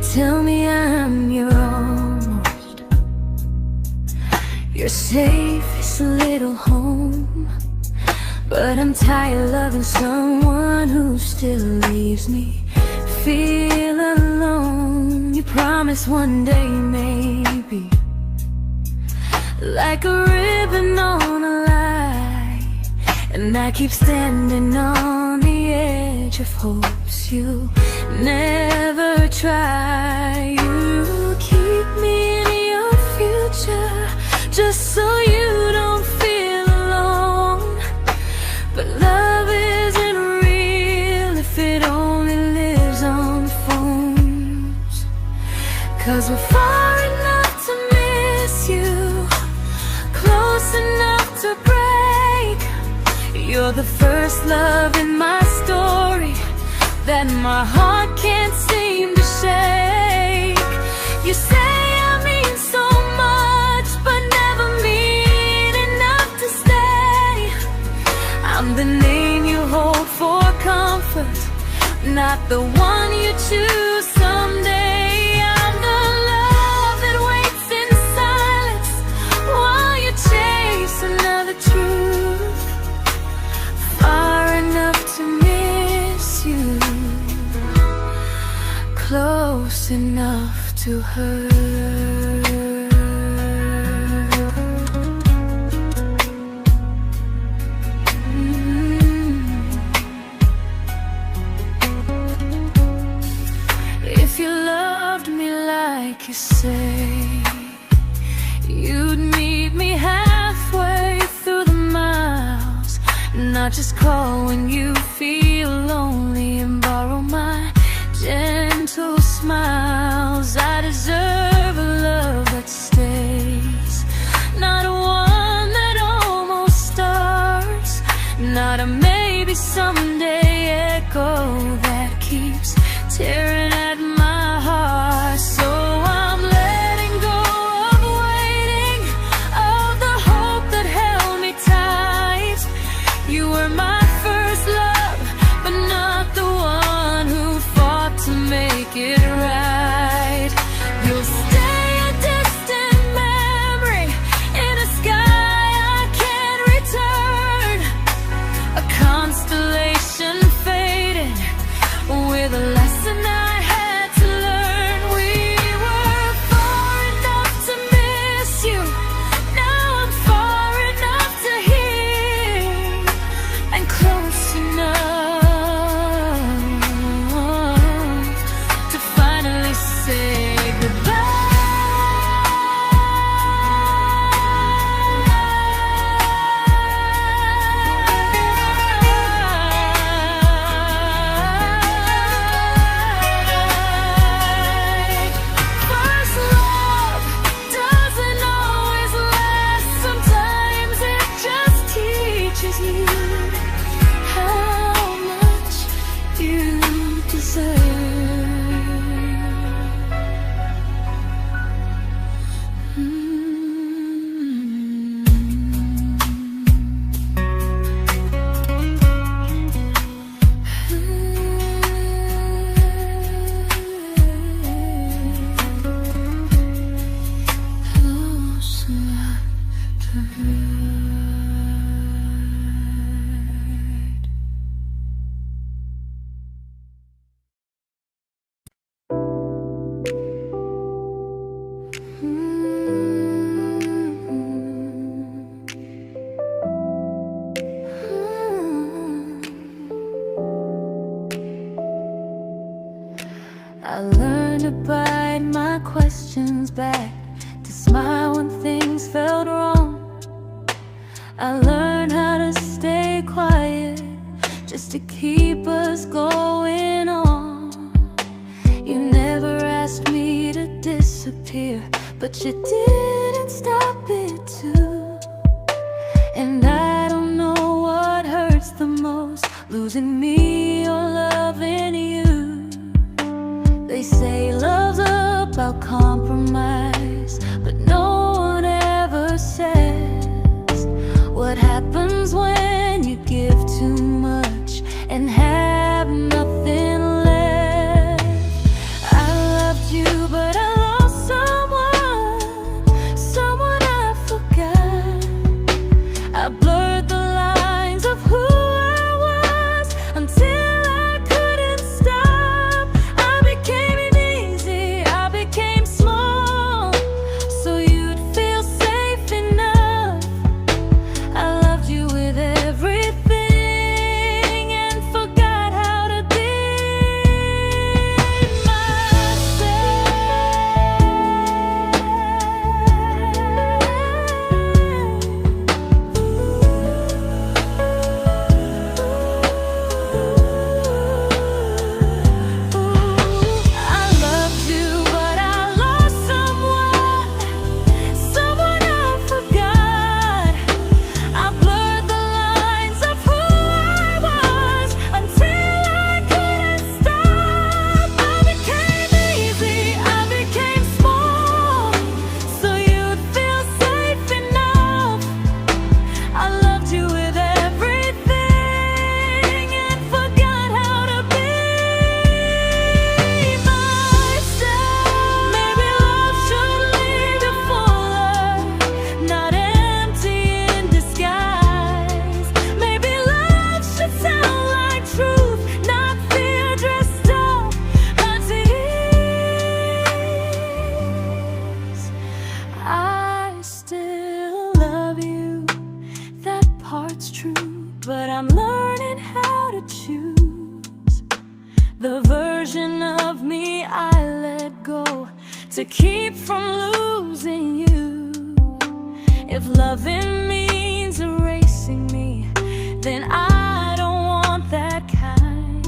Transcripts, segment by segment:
tell me I'm your almost, your safest little home. But I'm tired loving someone who still leaves me feel alone. You promise one day maybe, like a ribbon on a line, and I keep standing on the edge of hopes you never try. You keep me in your future just so you don't feel alone. But love isn't real if it only lives on phones. 'Cause we're far enough to miss you, close enough to break. You're the first love in my story that my heart can't seem to shake. You say I mean so much, but never mean enough to stay. I'm the name you hold for comfort, not the one you choose someday. I'm the love that waits in silence while you chase another truth. Far enough to miss you, close enough to hurt. If you loved me like you say, you'd meet me halfway through the miles, not just call when you feel lonely and borrow my gentle smiles. I deserve a love that stays, not a one that almost starts, not a maybe someday echo that keeps tearing at my heart. So I'm letting go of waiting, of the hope that held me tight. You were my first love, but not the one who fought to make it right. You'll stay a distant memory in a sky I can't return, a constellation faded with a lesson I had to learn. We were far enough to miss you, now I'm far enough to hear, and close enough to finally say goodbye. First love doesn't always last, sometimes it just teaches you how much you deserve. Close enough to hurt. I learned to bite my questions back, to smile when things felt wrong. I learned how to stay quiet just to keep us going on. You never asked me to disappear, but you didn't stop it too. And I don't know what hurts the most, losing me or loving you. They say love's about compromise, but no one ever says what happens when you give too much and have nothing left. I loved you to keep from losing you. If loving means erasing me, then I don't want that kind.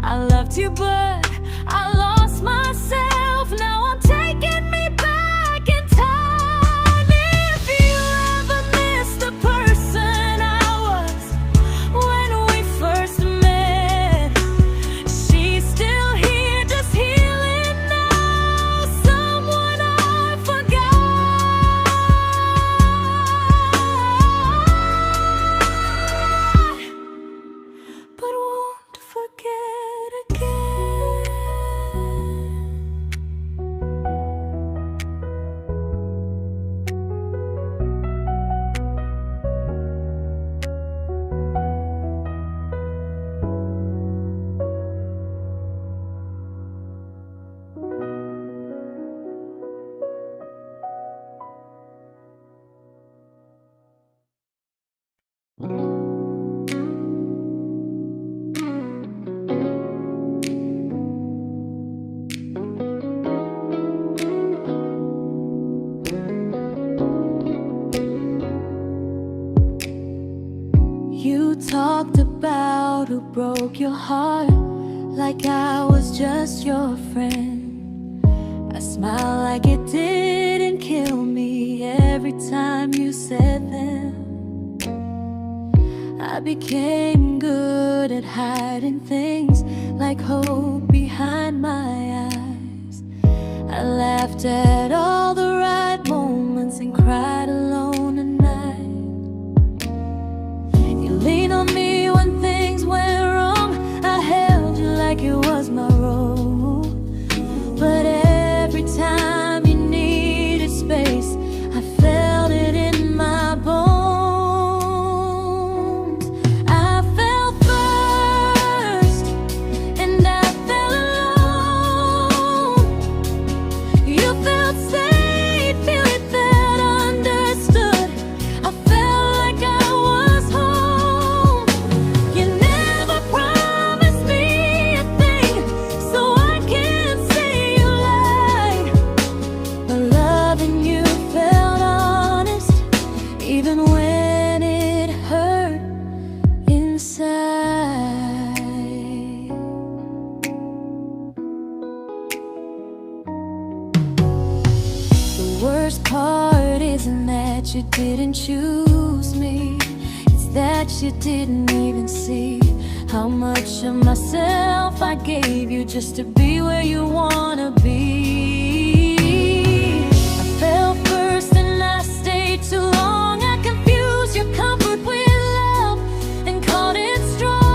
I loved you, but I lost myself. Now I'm taking me back in time. If you ever miss the person I was when we first met, she's still here, just healing now. Someone I forgot, but won't forget again. You talked about who broke your heart, like I was just your friend. I smiled like it didn't kill me every time you said them. I became good at hiding things like hope behind my eyes. I laughed at all the right moments and cried alone at night. You leaned on me when things went wrong. I held you like it was my role. But every time you needed space, I felt it in my bones. I fell first, and I fell alone. You felt safe, you felt understood. I felt like I was home. You never promised me a thing, so I can't say you lied. But loving you felt honest, even when it hurt inside. The worst part isn't that you didn't choose me, it's that you didn't even see how much of myself I gave you just to be where you wanna be. I fell first and I stayed too long. I confused your comfort with love and called it strong.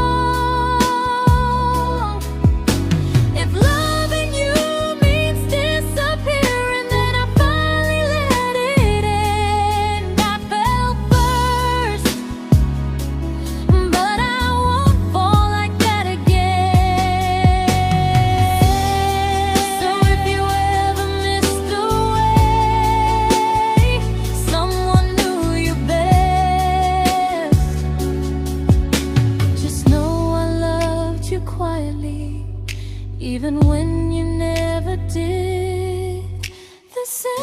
If loving you means disappearing, then I finally let it end. I fell first, but I won't fall like that again. So if you ever missed the way someone knew you best, just know I loved you quietly, even when you never did the same.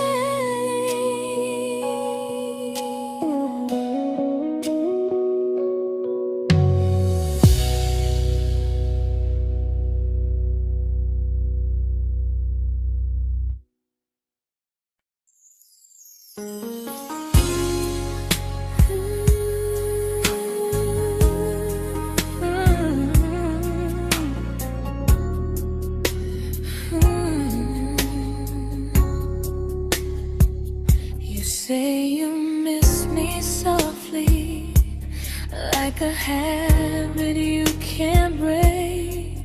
You say you miss me softly, like a habit you can't break.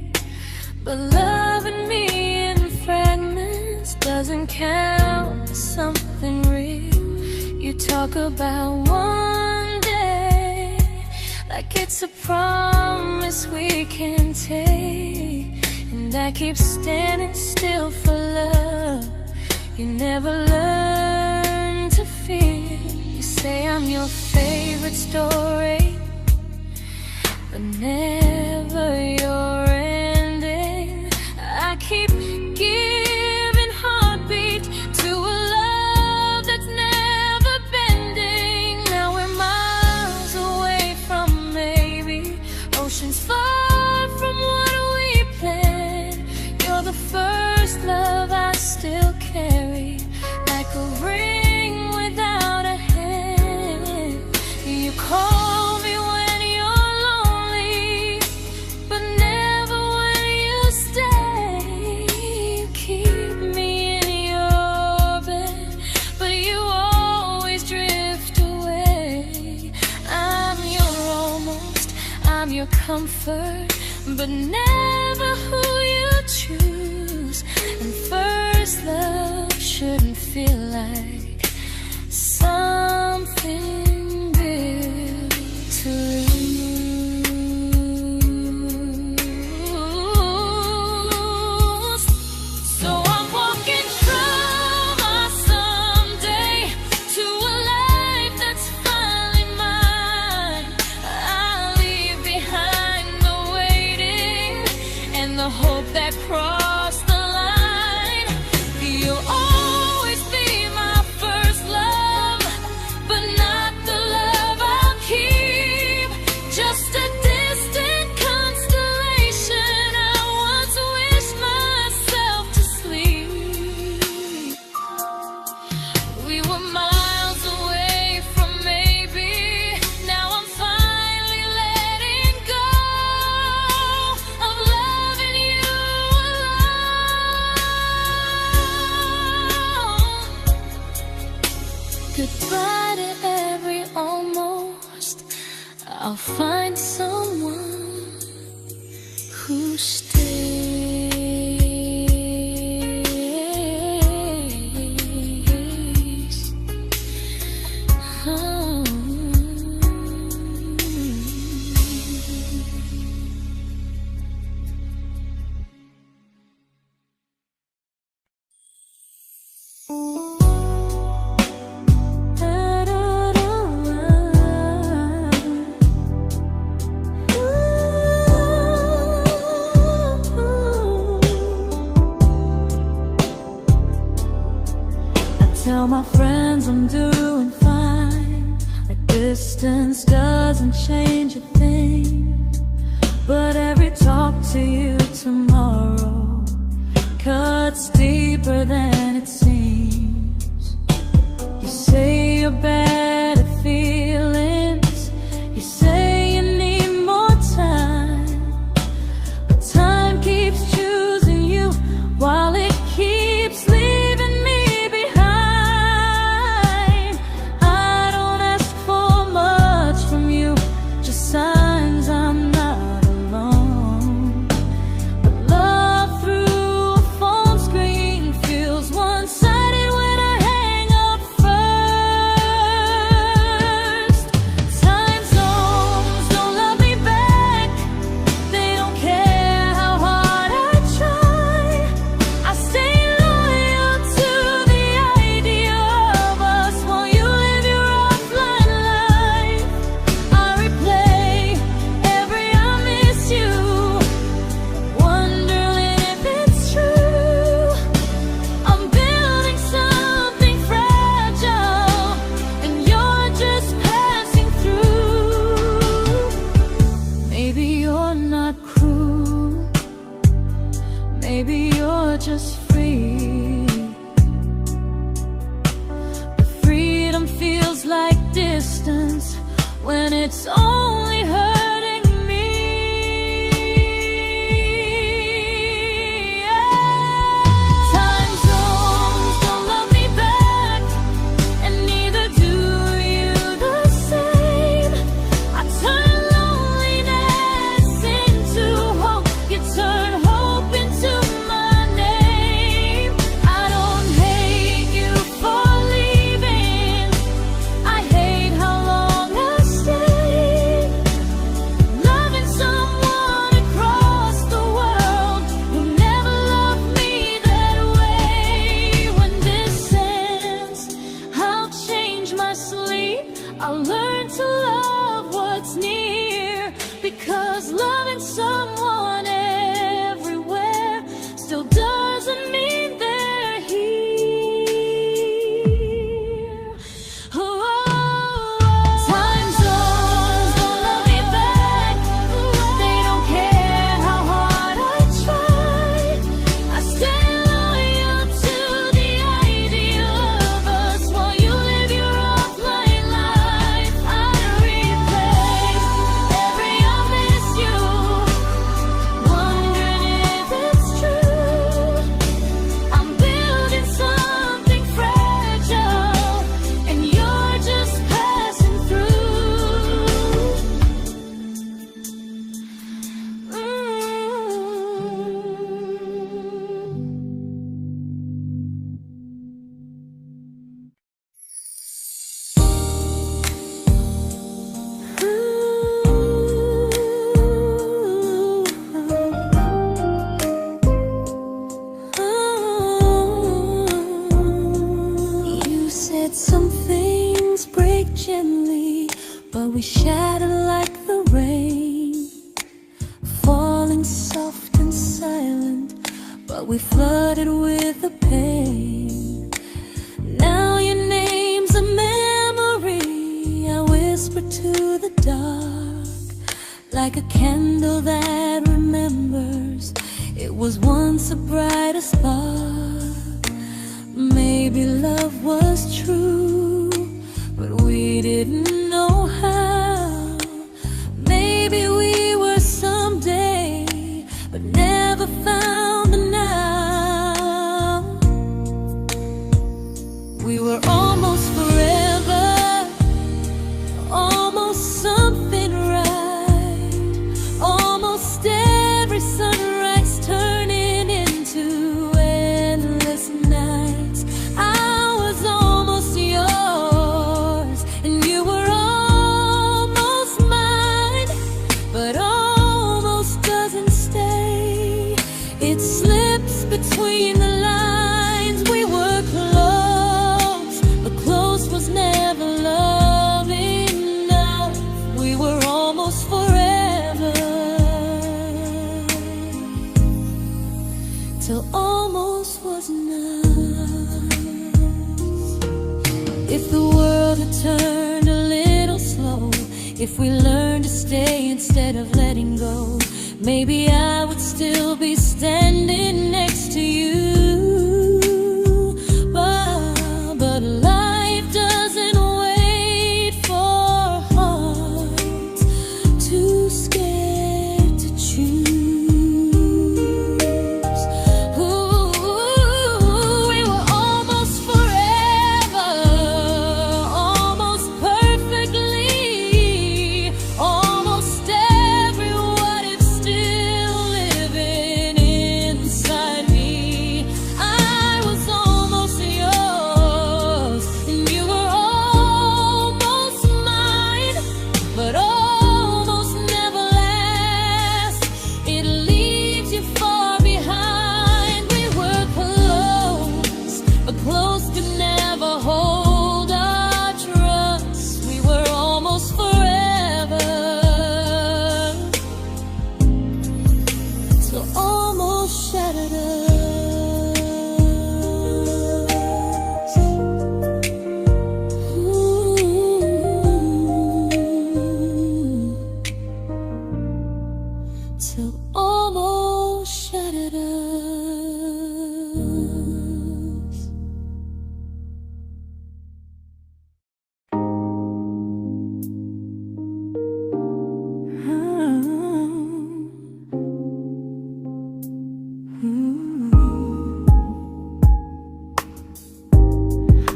But loving me in fragments doesn't count as something real. You talk about one day like it's a promise we can take, and I keep standing still for love. You never learn to feel. You say I'm your favorite story, but never your ending. I keep giving heart a ring without a hand. You call me when you're lonely, but never when you stay. You keep me in your bed, but you always drift away. I'm your almost, I'm your comfort, but never who you choose. And first love shouldn't feel like something built to lose. So I'm walking from my someday to a life that's finally mine. I'll leave behind the waiting and the hope that crossed the line. You'll always be my first love, but not the love I'll keep. Just a distant constellation I once wished myself to sleep. We were miles away from maybe. Now I'm finally letting go of loving you alone. Goodbye to every almost. I'll find someone who stays. Oh. Tell my friends I'm doing fine, like distance doesn't change a thing. But every talk to you tomorrow cuts deeper than it seems. You say you're bad at feelings, you say you need more time, but time keeps choosing you while it keeps leaving me behind. I don't ask for much from you, just signs I'm not alone. But love through a phone screen feels one-sided when I hang up first. Time zones don't love me back, they don't care how hard I try. I stay loyal to the idea of us while you live your offline life. I replay every I miss you, wondering if it's true. I'm building something fragile, and you're just passing through. Maybe you're not cruel, maybe you're just free. But freedom feels like distance when it's only hurting me. Time zones don't love me back, and neither do you the same. I turn loneliness into hope, you turn hope into my name. I don't hate you for leaving, I hate how long I stayed. we shattered like the rain, falling soft and silent, but we flooded with the pain. Now your name's a memory I whisper to the dark, like a candle that remembers it was once a brighter spark. Maybe love was true, but we didn't know how. Maybe we were someday, but never found the now. We were almost forever, almost something right, almost every sunrise turning into endless nights. I was almost yours, and you were almost mine, but almost doesn't stay. It slips between the lines. We were close, but close was never love enough. We were almost forever, till almost was enough. If the world had turned a little slow, if we learned to stay instead of letting go, maybe I would still be standing next to you. But life doesn't wait for hearts too scared to choose. Ooh, we were almost forever, almost perfectly, almost every what if still living inside me. I was almost yours, and you were almost mine, but almost never lasts. It leaves you far behind. We were close, but close could never hold our trust. We were almost forever, till almost shattered us. Ooh, till almost shattered us.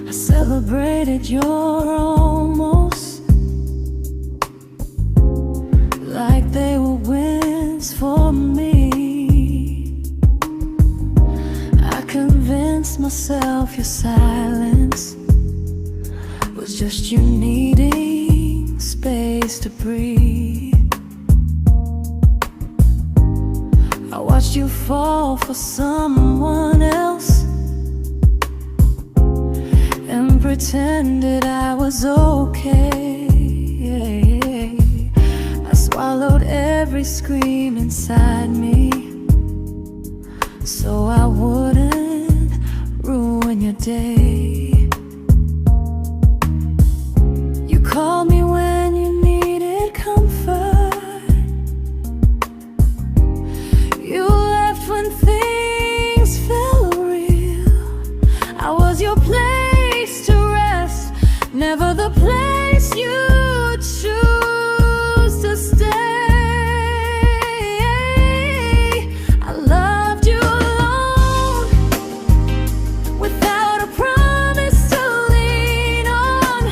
I celebrated your almost like they were wins for me. I convinced myself your silence was just you needing space to breathe. I watched you fall for someone else and pretended I was okay. I swallowed every scream inside me so I wouldn't ruin your day. You called me when you needed comfort. You left when things felt real. I was your place to rest, never the place you choose to stay. I loved you alone, without a promise to lean on.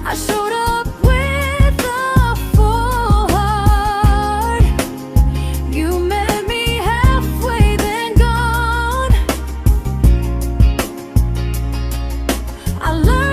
I showed up with a full heart. You met me halfway, then gone. I learned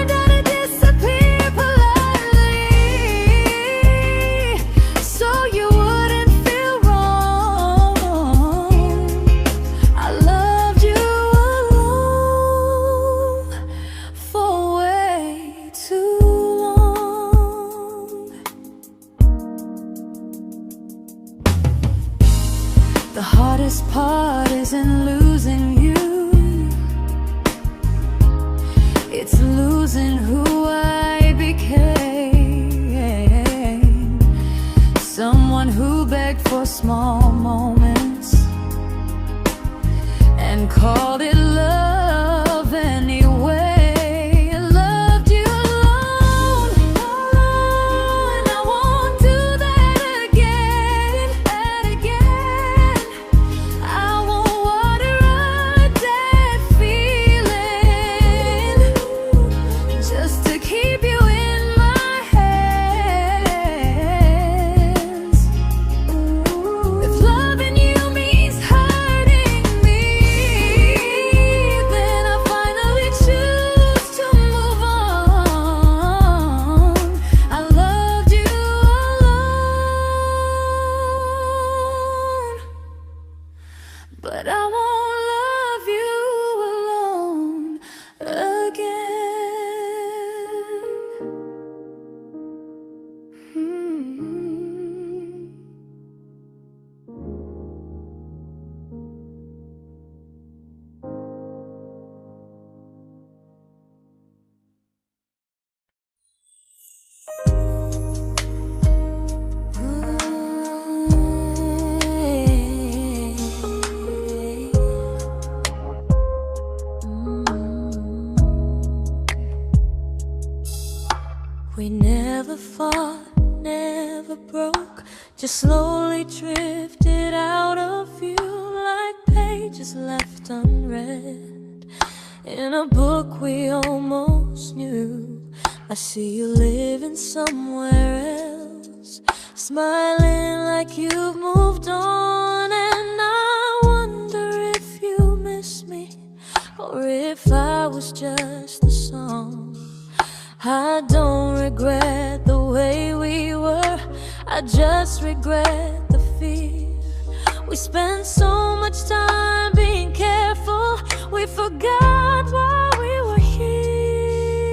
heart isn't losing you, it's losing who I became. Someone who begged for small moments and called it love anyway. Loved you alone, and I won't do that again and again. I won't water a dead feeling just to keep you in my hands. If loving you means hurting me, then I finally choose to move on. I loved you alone, but I won't love you alone again. We never fought, never broke, just slowly drifted out of view like pages left unread in a book we almost knew. I see you living somewhere else, smiling like you've moved on, and I wonder if you miss me or if I was just a song. I don't regret the way we were, I just regret the fear. We spent so much time being careful, we forgot why we were here.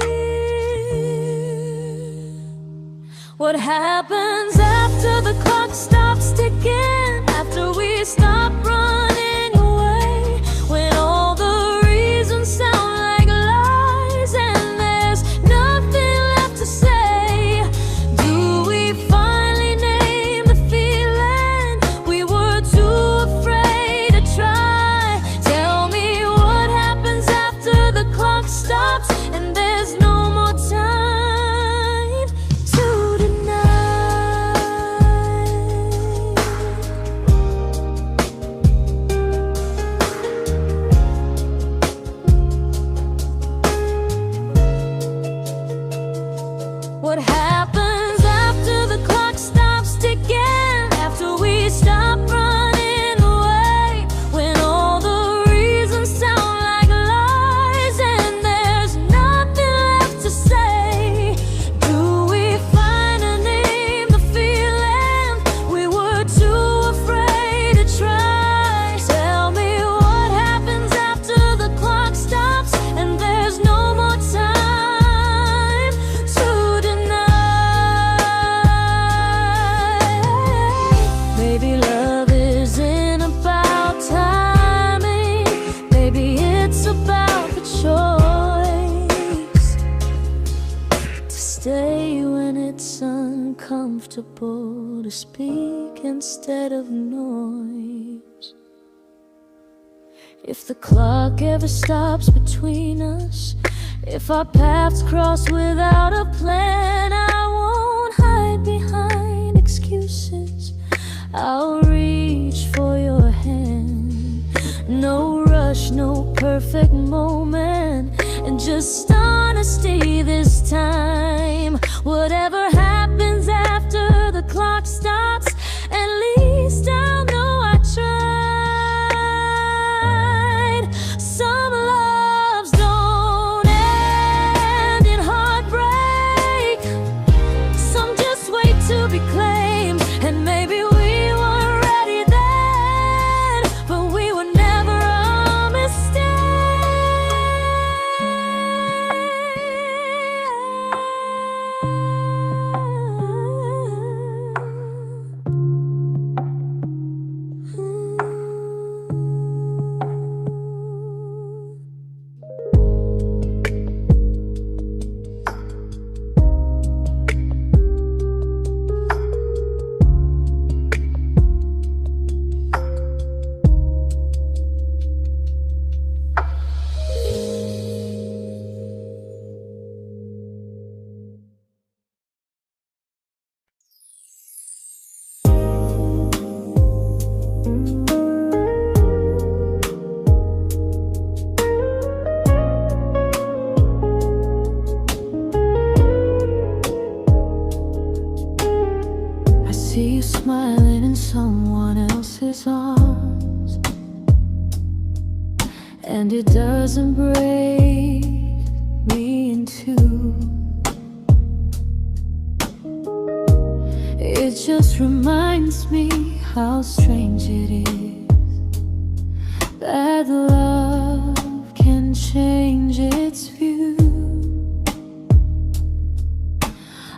What happens after the clock stops ticking, after we stop running away, when all the reasons sound like lies and there's nothing left to say? Do we finally name the feeling we were too afraid to try? Tell me what happens after the clock stops and there's no more time to deny. What happens after the clock stops ticking, after we stop running away, when all the reasons sound like lies and there's nothing left to say? Do we finally name the feeling we were too afraid to try? Tell me what happens after the clock stops and there's no more time to deny. Maybe love isn't about timing, maybe it's about the choice to stay when it's uncomfortable, to speak instead of noise. If the clock ever stops between us, if our paths cross without a plan, I won't hide behind excuses, I'll reach for your hand. No rush, no perfect moment, and just honesty this time. Whatever happens after the clock stops, at least I'll know I tried. Some loves don't end in heartbreak, some just wait to be claimed, and maybe we weren't ready then, but we were never a mistake. and it doesn't break me in two. It just reminds me how strange it is that love can change its view.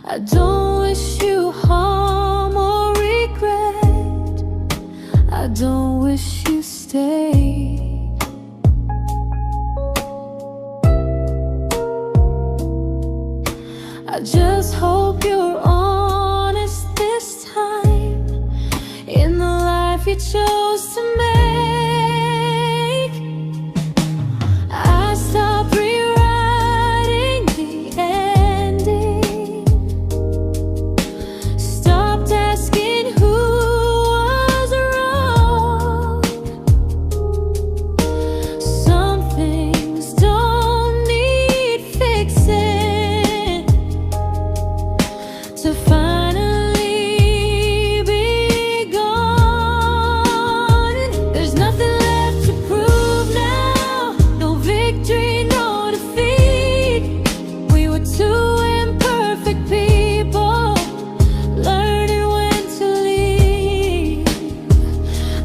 I don't wish you harm or regret. I don't wish you stayed. I just hope you're honest this time in the life you chose to make. I stopped rewriting the ending, stopped asking who was wrong. Some things don't need fixing to finally be gone. There's nothing left to prove now, no victory, no defeat. We were two imperfect people, learning when to leave.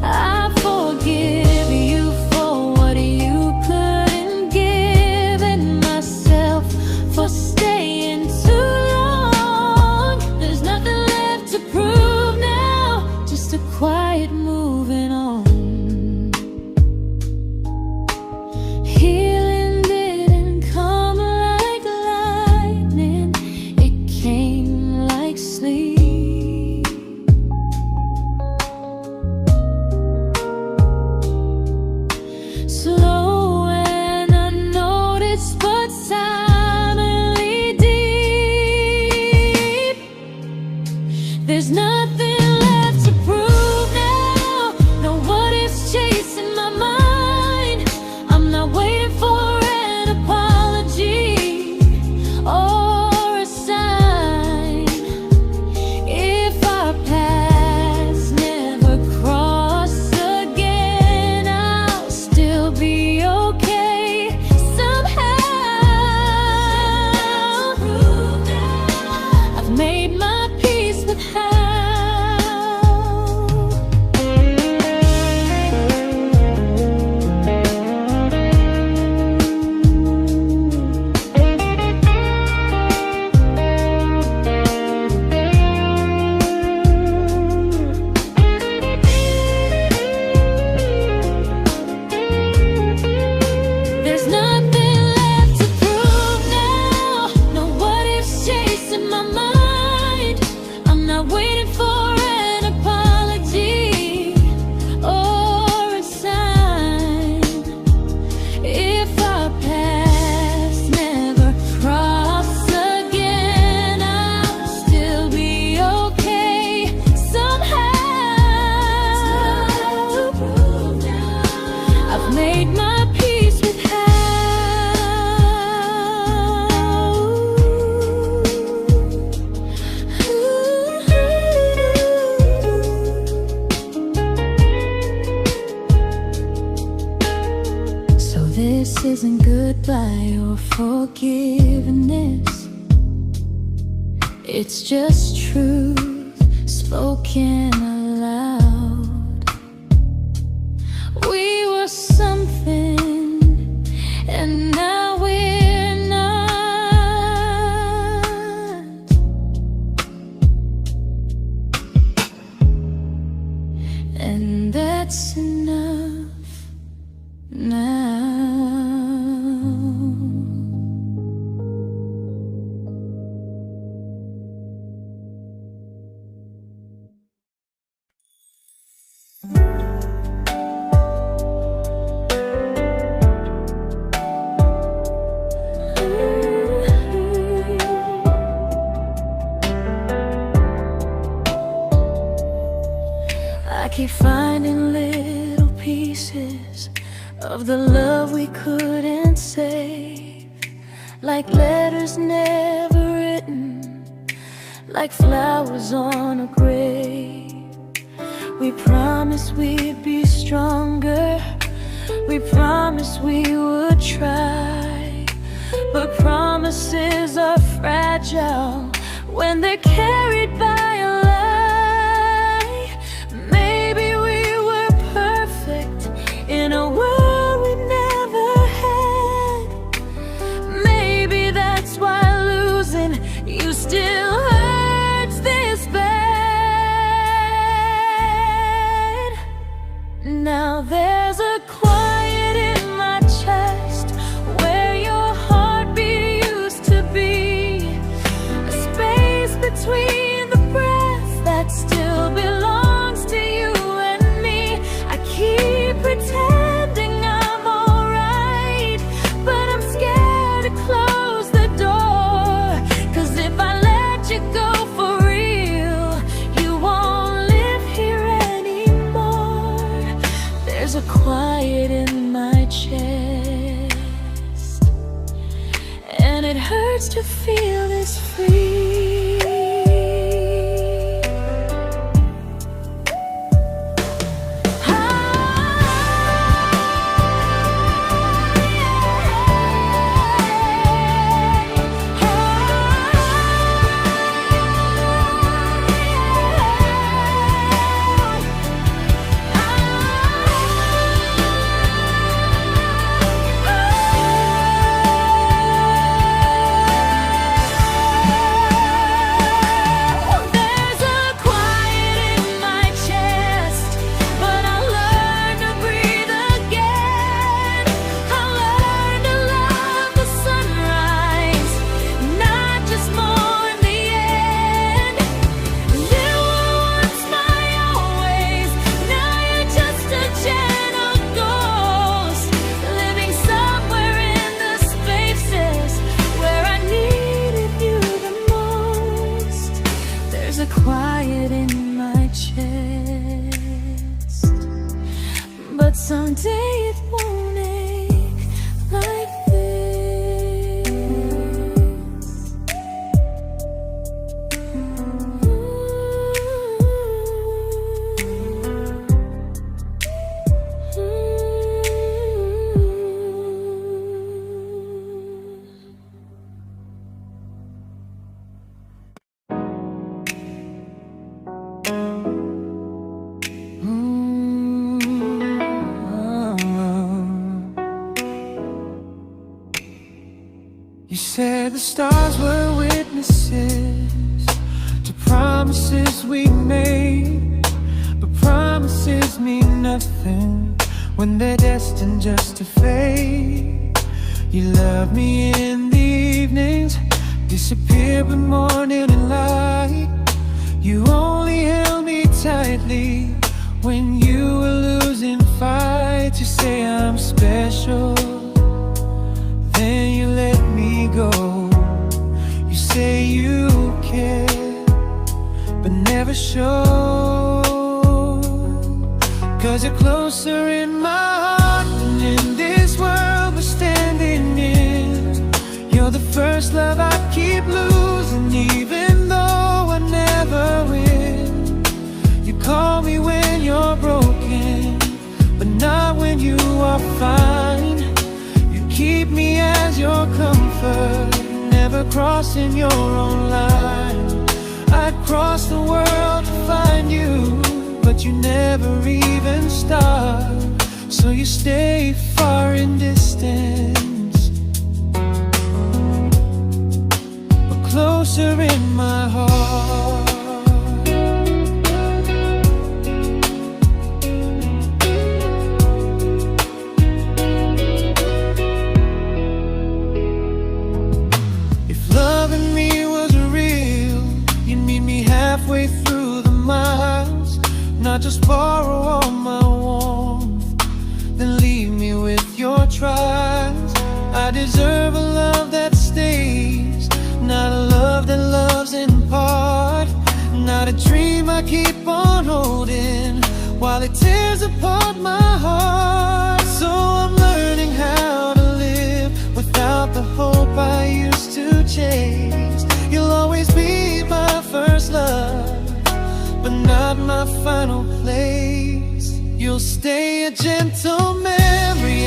I forgive you for what you couldn't give, and myself for staying too long. There's nothing left to prove now, just a quiet moving on. Healing didn't come like lightning, it came like sleep. Slow and unnoticed, but silently deep. There's nothing left to prove now, no what ifs chasing my mind. I'm not waiting for an apology or a sign. If our paths never cross again, I'll still be okay somehow. I've made my peace with how. There's nothing left to prove now, no what ifs chasing my mind. I'm not waiting for an apology or a sign. If our paths never cross again, I'll still be okay somehow. I've made my peace with how. So this isn't goodbye or forgiveness, it's just truth spoken aloud. We were something, and now we're not. And that's enough now. I keep finding little pieces of the love we couldn't save, like letters never written, like flowers on a grave. We promised we'd be stronger, We promised we would try, but promises are fragile when they're carried by a lie. Maybe we were perfect in a world we never had. Maybe that's why losing you still hurts this bad. Now there's a quiet in my chest where your heartbeat used to be, a space between the breaths that still belongs to you and me. I keep pretending I'm alright, but I'm scared to close the door, 'cause if I let you go for real, you won't live here anymore. There's a quiet in my chest, and it hurts to feel this free. Quiet in my chest, but someday it won't ache like this. You said the stars were witnesses to promises we made, but promises mean nothing when they're destined just to fade. You love me in the evenings, disappear when morning and light. You only held me tightly when you were losing fights. You say I'm special, then you let me go. You say you care, but never show, 'cause you're closer in my heart than in this world we're standing in. You're the first love I keep losing, even though I never win. You call me when you're broken, but not when you are fine. Keep me as your comfort, never crossing your own line. I'd cross the world to find you, but you never even start. So you stay far in distance, but closer in my heart. Halfway through the miles, not just borrow all my warmth, then leave me with your trials. I deserve a love that stays, not a love that loves in part, not a dream I keep on holding while it tears apart my heart. So I'm learning how to live without the hope I used to chase. You'll always be my first love, but not my final place. You'll stay a gentle memory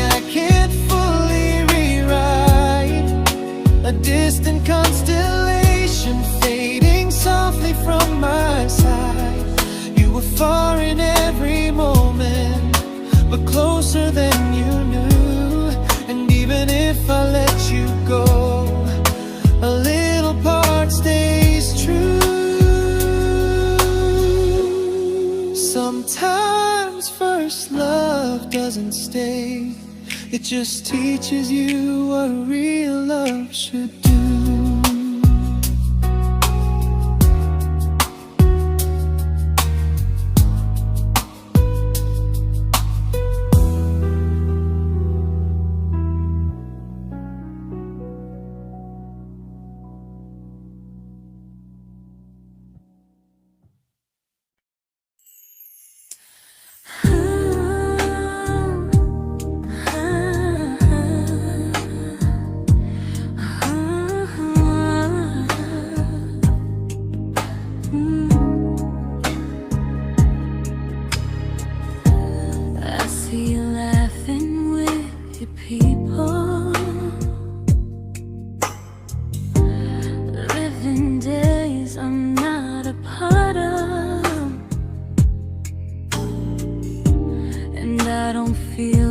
mistake. It just teaches you what real love should do.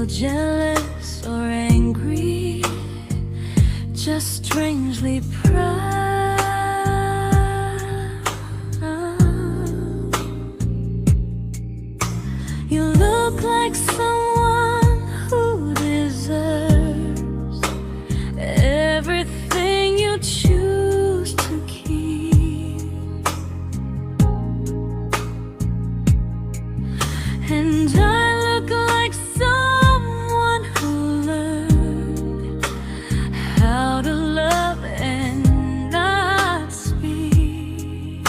Jealous or angry, just strangely proud. You look like someone who deserves everything you choose to keep. And I look like someone who learned how to love and not speak.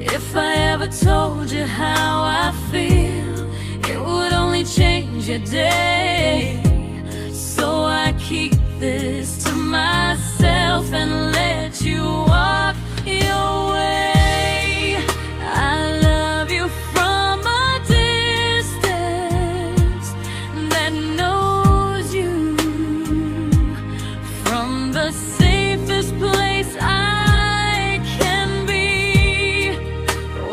If I ever told you how I feel, it would only change your day. So I keep this to myself and let you walk your way. I love you from a distance that knows you, from the safest place I can be,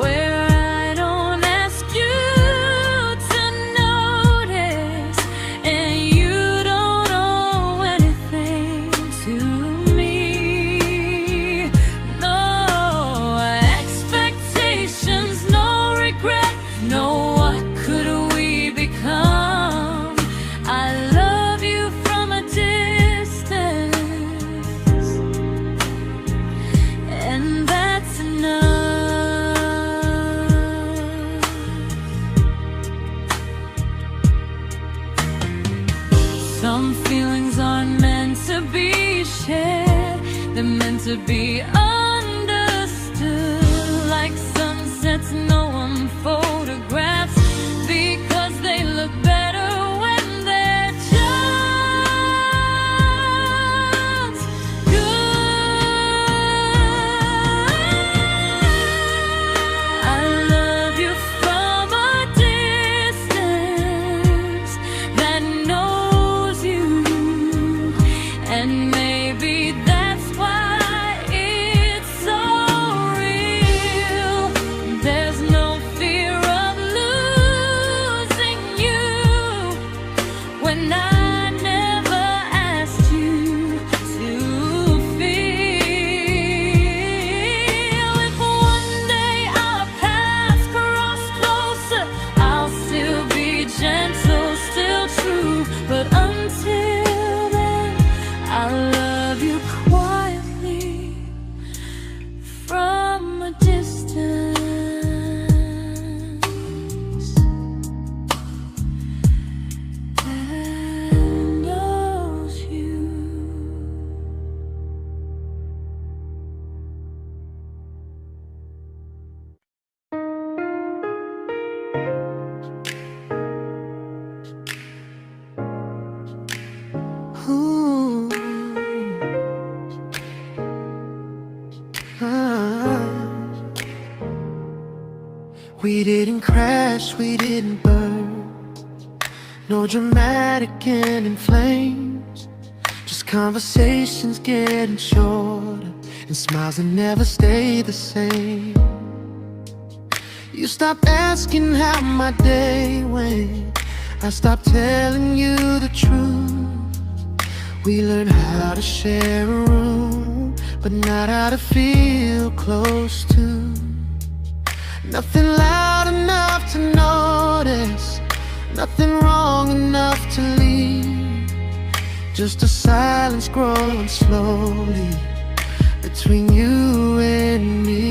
where I don't ask you to notice and you don't owe anything to me. No expectations, no regret, no what could we become. I love you from a distance, and that's enough. Some feelings aren't meant to be shared, they're meant to be understood. Like sunsets no one photographs, because they look better when they're just good. I love you from a distance that knows you, and maybe that's why it's so real. There's no fear of losing you when I never asked you to feel. If one day our paths cross closer, I'll still be gentle, still true. But until then, I love you quietly from a distance that knows you. Ooh. Ah. We didn't crash, we didn't burn. No dramatic end in flames, just conversations getting shorter and smiles that never stay the same. You stopped asking how my day went, I stopped telling you the truth. We learned how to share a room, but not how to feel close to. Nothing loud enough to notice, nothing wrong enough to leave. Just a silence growing slowly between you and me.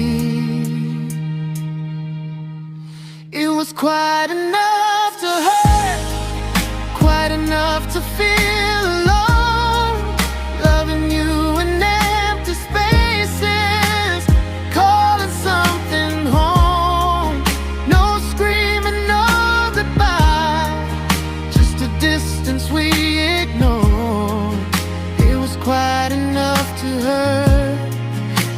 It was quite enough to hurt, quite enough to feel alone. Loving you in empty spaces, calling something home. No screaming, no goodbye, just a distance we ignored. It was quite enough to hurt,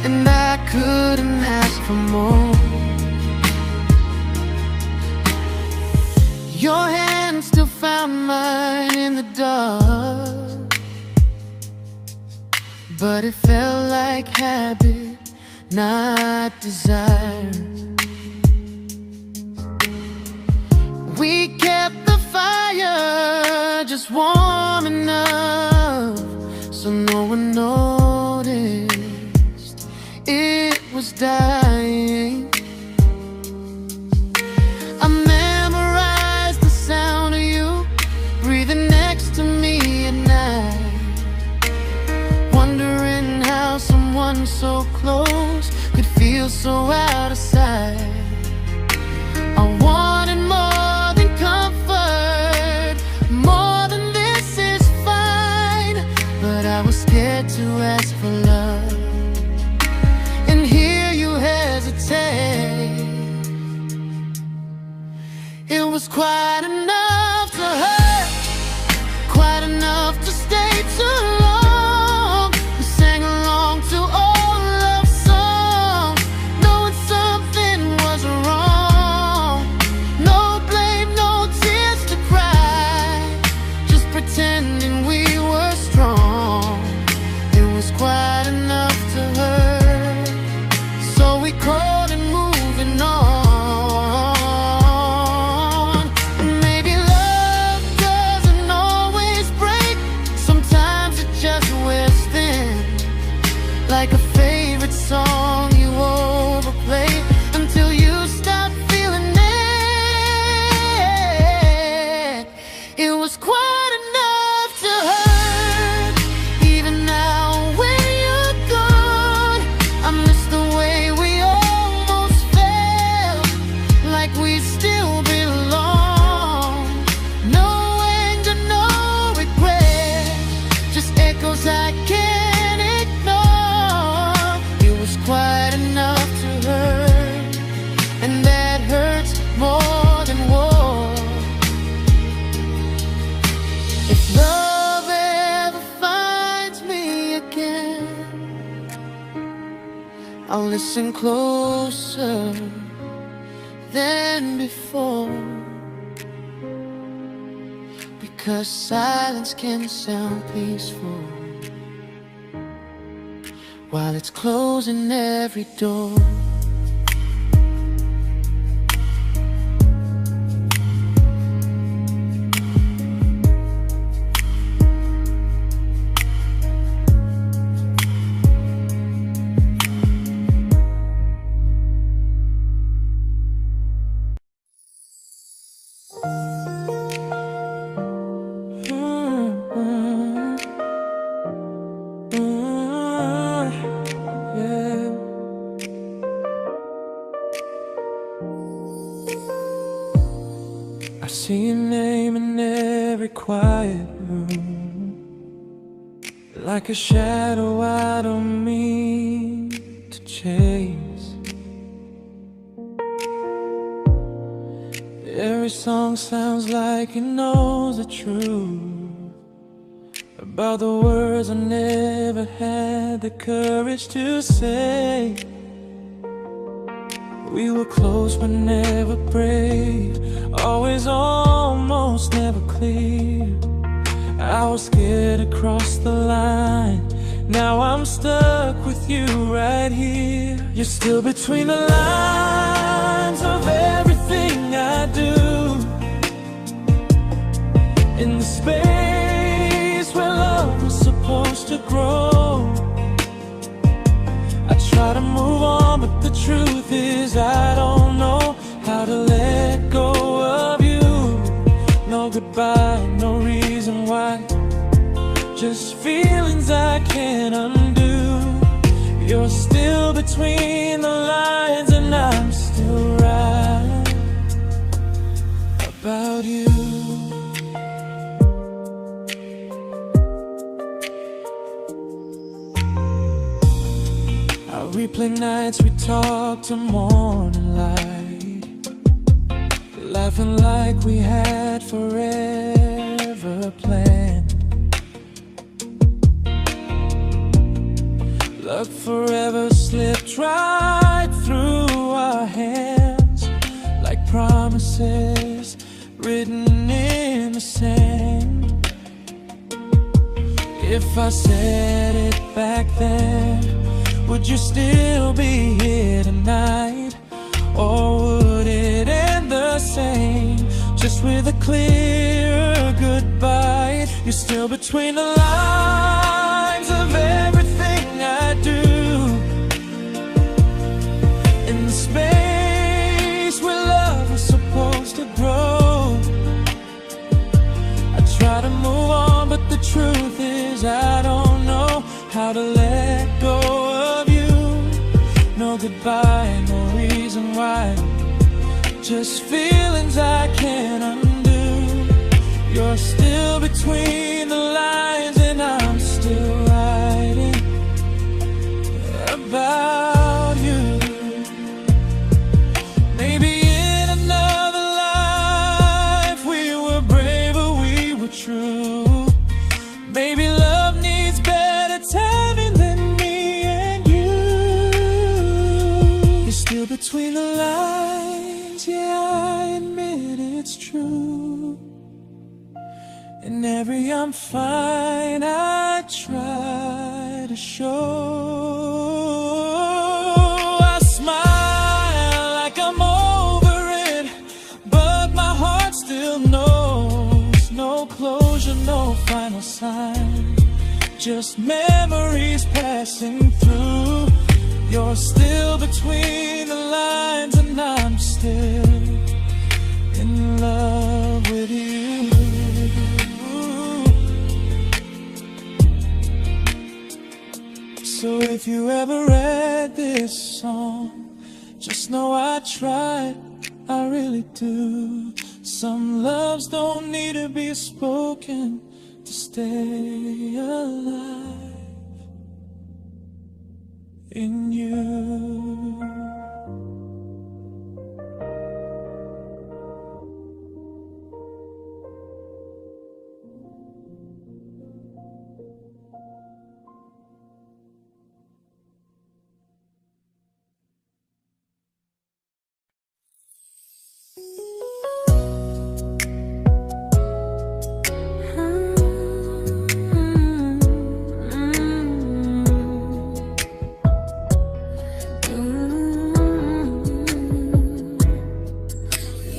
and I couldn't ask for more. Your hand still found mine in the dark, but it felt like habit, not desire. We kept the fire just warm enough so no one noticed it was dying. I memorized the sound of you breathing next to me at night, wondering how someone so close could feel so out of sight. I wanted more than comfort, more than this is fine, but I was scared to ask for love, and here you hesitate. It was quite enough to hurt, quite enough to stay too long. We sang along to old love songs, knowing something was wrong. No blame, no tears to cry, just pretending we were strong. It was quite enough to hurt, so we called it moving on. Maybe love doesn't always break, sometimes it just wears thin, like a favorite song you overplay until you stop feeling it. It was quite enough to hurt, even now when you're gone. I miss the way we almost felt, like we still belong. No anger, no regret, just echoes I can't ignore. It was quite enough to hurt, and that hurts more than war. If love ever finds me again, I'll listen closer than before, because silence can sound peaceful while it's closing every door. I see your name in every quiet room, like a shadow I don't mean to chase. Every song sounds like it knows the truth about the words I never had the courage to say. We were close but never brave, always almost never clear. I was scared to cross the line, now I'm stuck with you right here. You're still between the lines of everything I do, in the space where love was supposed to grow. I try to move on, but the truth is I don't know about you. I replay nights we talk to morning light, laughing like we had forever planned. Luck forever slipped right through our hands, like promises written in the sand. If I said it back then, would you still be here tonight? Or would it end the same, just with a clear goodbye? You're still between the lines of everything I do, in the space where love was supposed to grow. I try to move on, but the truth is I don't know how to let go of you. No goodbye, no reason why, just feelings I can't undo. You're still between the lines and I'm still writing about you. Maybe in another life we were braver, we were true. Maybe love needs better timing than me and you. You're still between the lines, yeah, I admit it's true. And every I'm fine I try to show. I smile like I'm over it, but my heart still knows. No closure, no final sign, just memories passing through. You're still between the lines and I'm still in love with you. So if you ever read this song, just know I tried, I really do. Some loves don't need to be spoken to stay alive in you.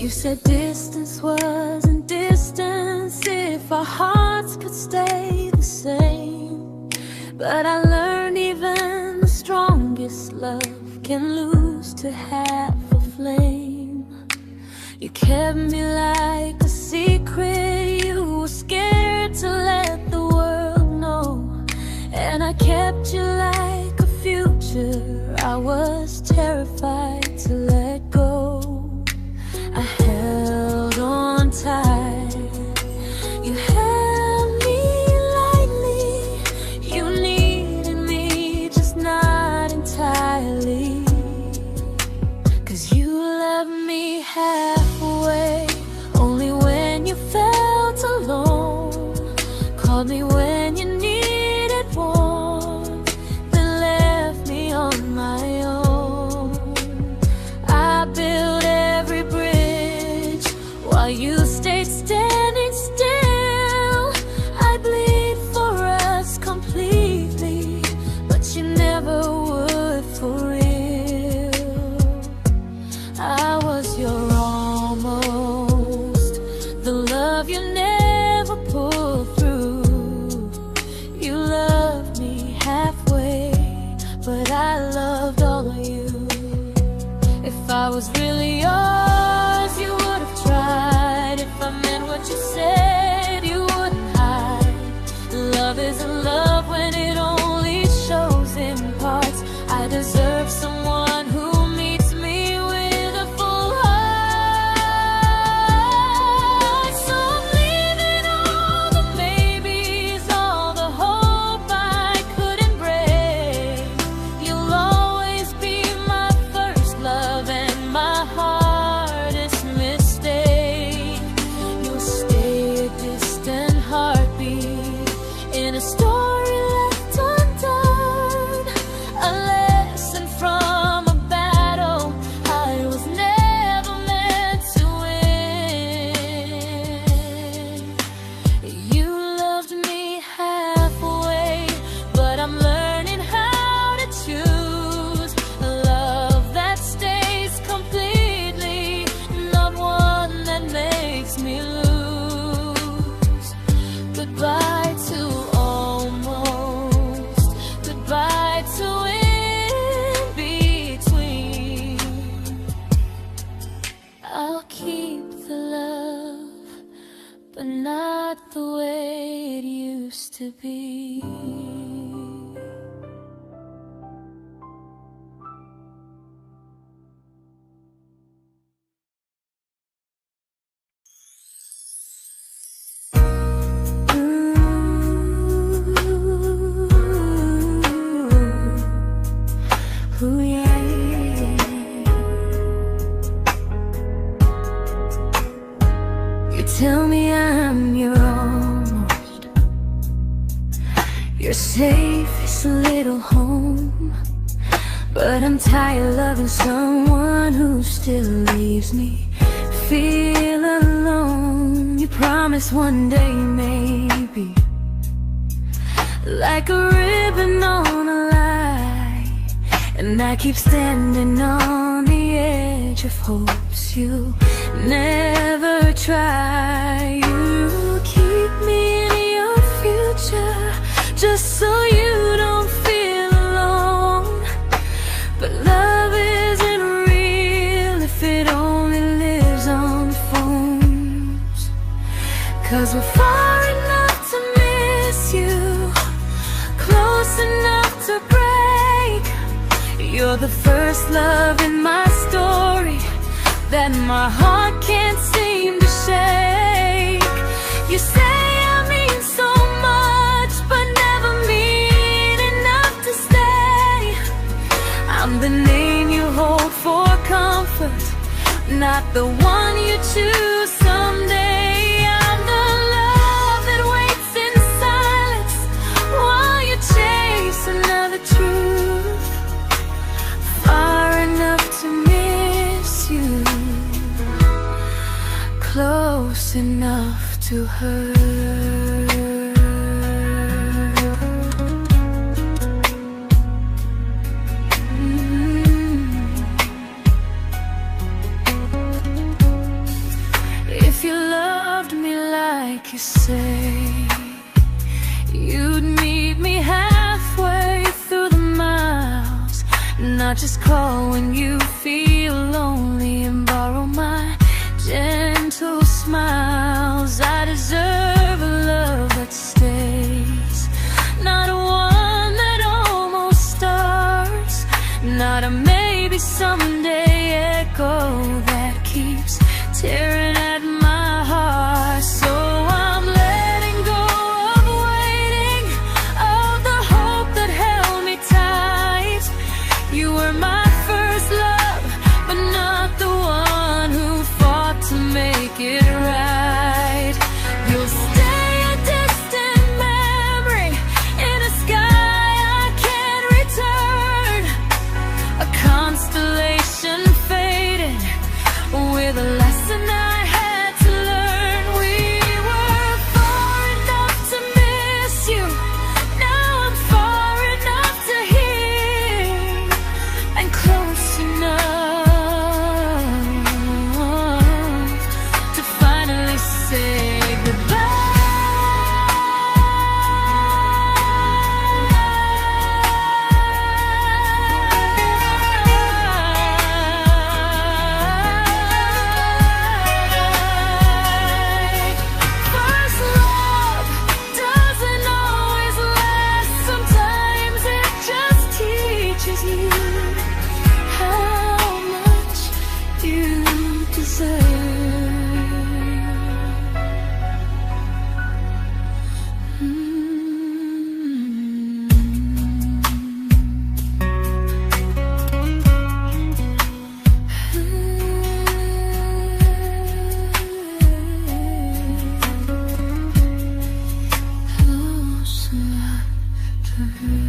You said distance wasn't distance if our hearts could stay the same. But I learned even the strongest love can lose to half a flame. You kept me like a secret you were scared to let the world know. And I kept you like a future I was terrified to let go. I held on tight, you held me lightly. You needed me, just not entirely. 'Cause you left me halfway, only when you felt alone. Called me when you needed warmth, then left me on my own. I built every bridge while you stayed standing still. I bleed for us completely, but you never would for real. I was your almost, the love you never pulled through. You loved me halfway, but I loved all of you. If I was really yours, you would have tried. If I meant what you said, you wouldn't hide. Love isn't love when it only shows in parts. I deserve someone who meets me with a full heart. but not the way it used to be. Ooh, yeah, yeah. You tell me I'm your almost, your safest little home, but I'm tired loving someone who still leaves me feel alone. You promise one day maybe, like a ribbon on a line, and I keep standing on the edge of hopes you'll never try. You keep me in your future just so you don't feel alone. But love isn't real if it only lives on phones. 'Cause we're far enough to miss you, close enough to break. You're the first love in my story that my heart can't seem to shake. You say I mean so much, but never mean enough to stay. I'm the name you hold for comfort, not the one you choose someday. I'm the love that waits in silence while you chase another truth. Far enough to miss you, close enough to hurt. If you loved me like you say, you'd meet me halfway through the miles, not just call when you feel lonely and borrow my gentle smiles. I deserve a love that stays, not one that almost starts, not a maybe someday echo that keeps tearing at my heart. So I'm letting go of waiting, of the hope that held me tight. You were my first love, but not the one who fought to make it right. You'll stay a distant memory in a sky I can't return, a constellation fading with a lesson I had to learn. We were far enough to miss you, now I'm far enough to hear, and close enough to finally say first love doesn't always last. Sometimes it just teaches you how much you deserve. Close enough to hurt.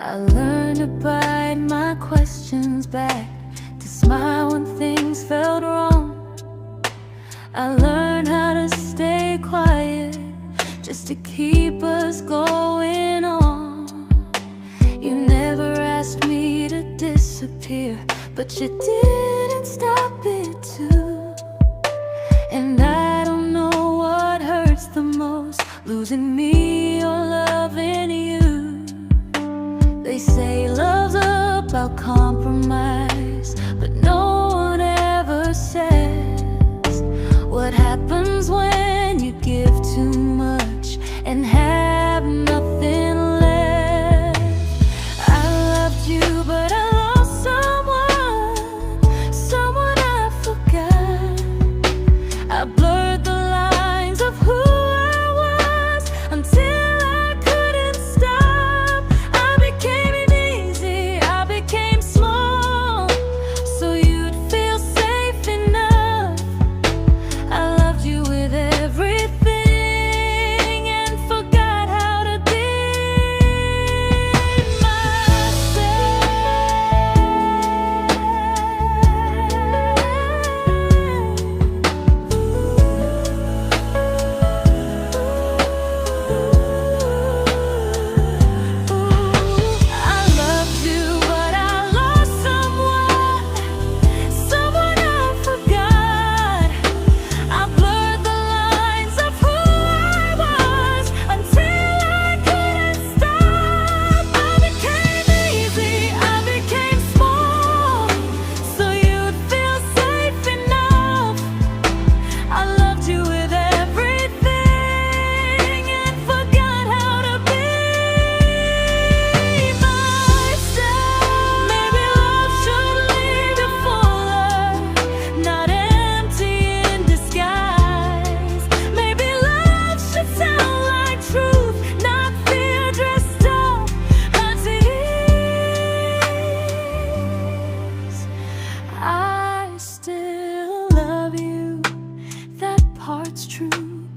I learned to bite my questions back, to smile when things felt wrong. I learned how to stay quiet just to keep us going on. You never asked me to disappear, but you didn't stop it too. And I don't know what hurts the most, losing me or loving you. They say love's about compromise, but no one ever says what happens when you give too much and have nothing left. I loved you, but I lost someone I forgot. I blurred the lines of who I was until I couldn't stop. I became easy, I became small, so you'd feel safe enough. I loved you with everything and forgot how to be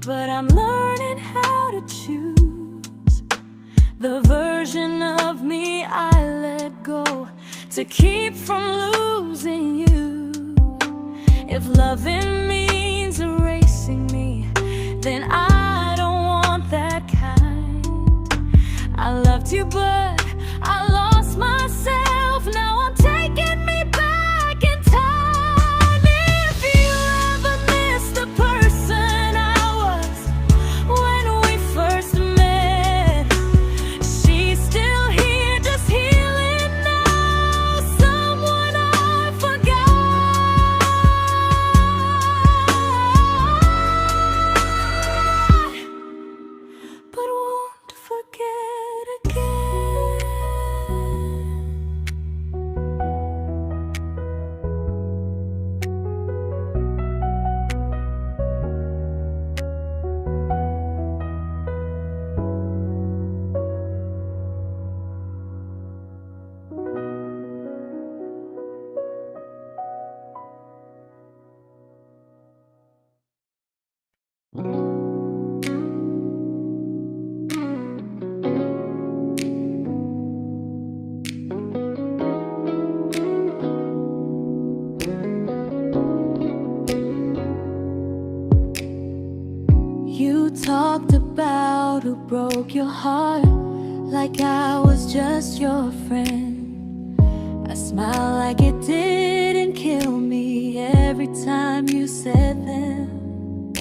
but I'm learning how to choose the version of me I let go to keep from losing you. If loving means erasing me, then I don't want that kind. I loved you, but I lost myself. Now I'm taking me back in time. If you ever miss the person I was when we first met, she's still here, just healing now. Someone I forgot, but won't forget again. You talked about who broke your heart, like I was just your friend. I smile like it didn't kill me every time you said them.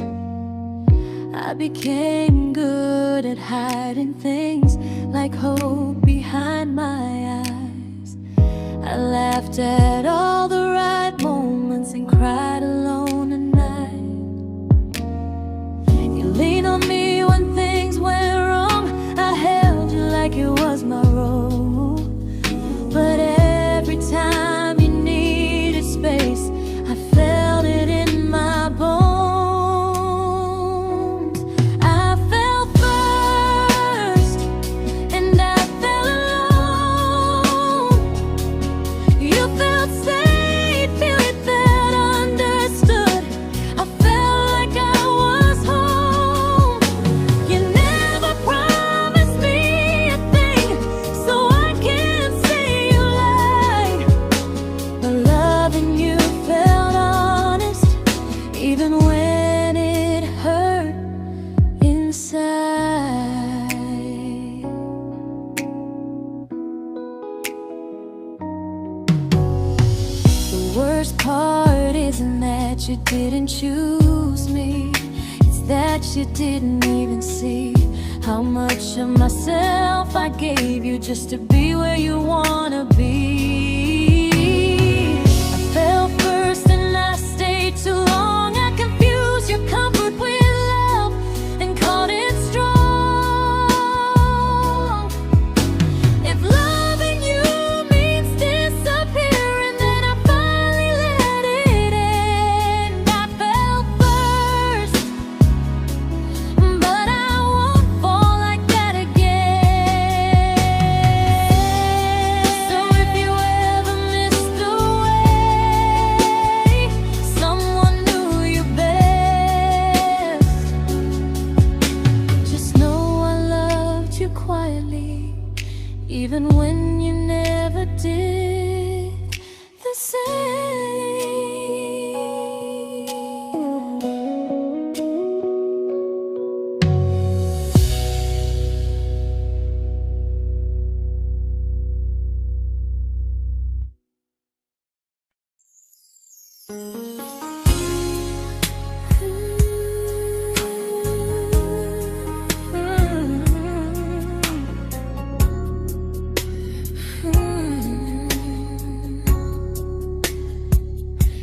I became good at hiding things like hope behind my eyes. I laughed at all the right moments and cried alone at night. You leaned on me when things went wrong. I held you like it was my role. But every time you needed space, I felt it in my bones. I fell first, and I fell alone. You felt safe. worst part isn't that you didn't choose me, it's that you didn't even see how much of myself I gave you just to be where you wanna be. I fell first and I stayed too long. I confused your comfort with love and called it strong. If loving you means disappearing, then I finally let it end. I fell first, but I won't fall like that again. So if you ever missed the way someone knew you best, just know I loved you quietly, even when you never did the same.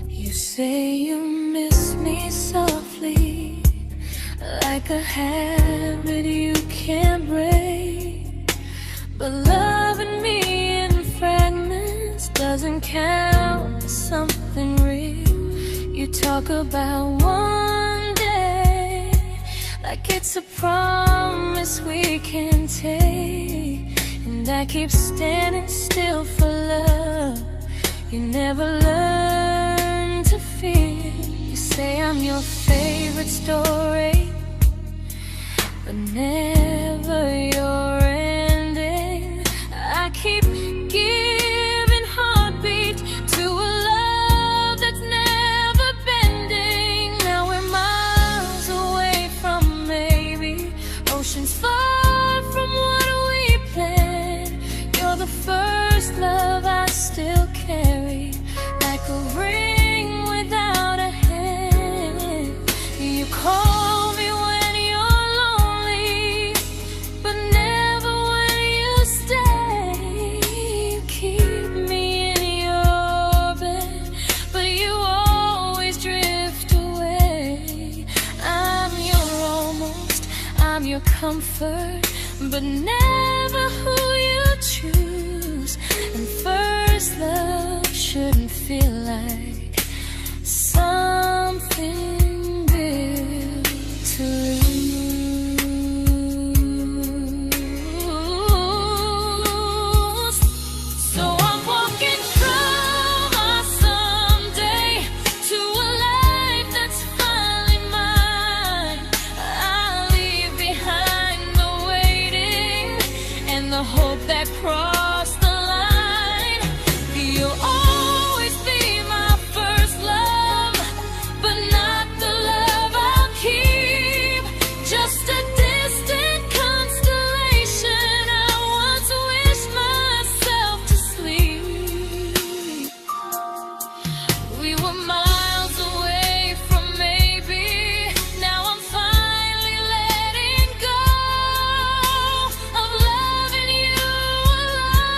You say you miss me softly, like a habit you can't break. But loving me in fragments doesn't count as something real. You talk about one day like it's a promise we can take, and I keep standing still for love. You never learn to feel. You say I'm your favorite story, but never your ending. I keep giving heartbeat to a love that's never bending. Now we're miles away from maybe oceans far from what we planned. You're the first love I still carry, like a ring without a hand. You call me when you're lonely, but never when you stay. You keep me in your bed, but you always drift away. I'm your almost, I'm your comfort, but never who you choose. And first love shouldn't feel like something built to lose. So I'm walking from my someday to a life that's finally mine. I'll leave behind the waiting and the hope that crossed the line. You'll always be my first love, but not the love I'll keep. Just a distant constellation I once wished myself to sleep. We were miles away from maybe. Now I'm finally letting go of loving you alone.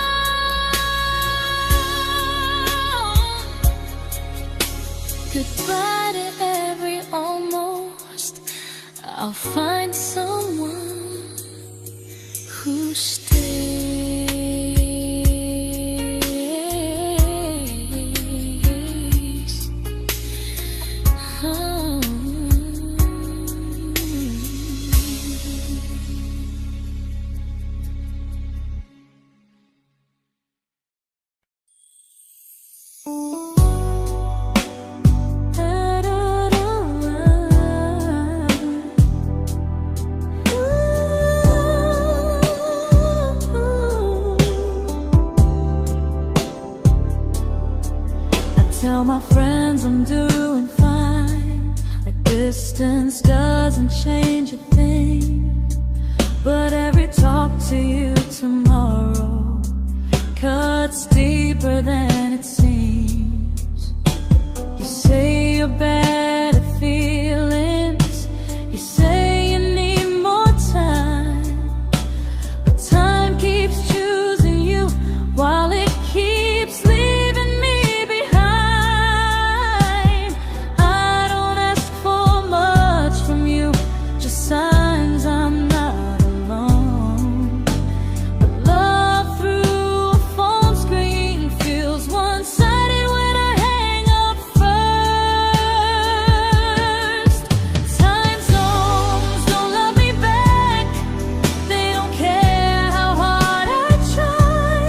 Goodbye to every almost. I'll find someone who stays. Oh. Tell my friends I'm doing fine, like distance doesn't change a thing. But every talk to you tomorrow cuts deeper than it seems. your better feelings. You say you need more time, but time keeps choosing you while it keeps leaving me behind. I don't ask for much from you, just signs I'm not alone. But love through a phone screen feels one-sided when I hang up first. Time zones don't love me back, they don't care how hard I try.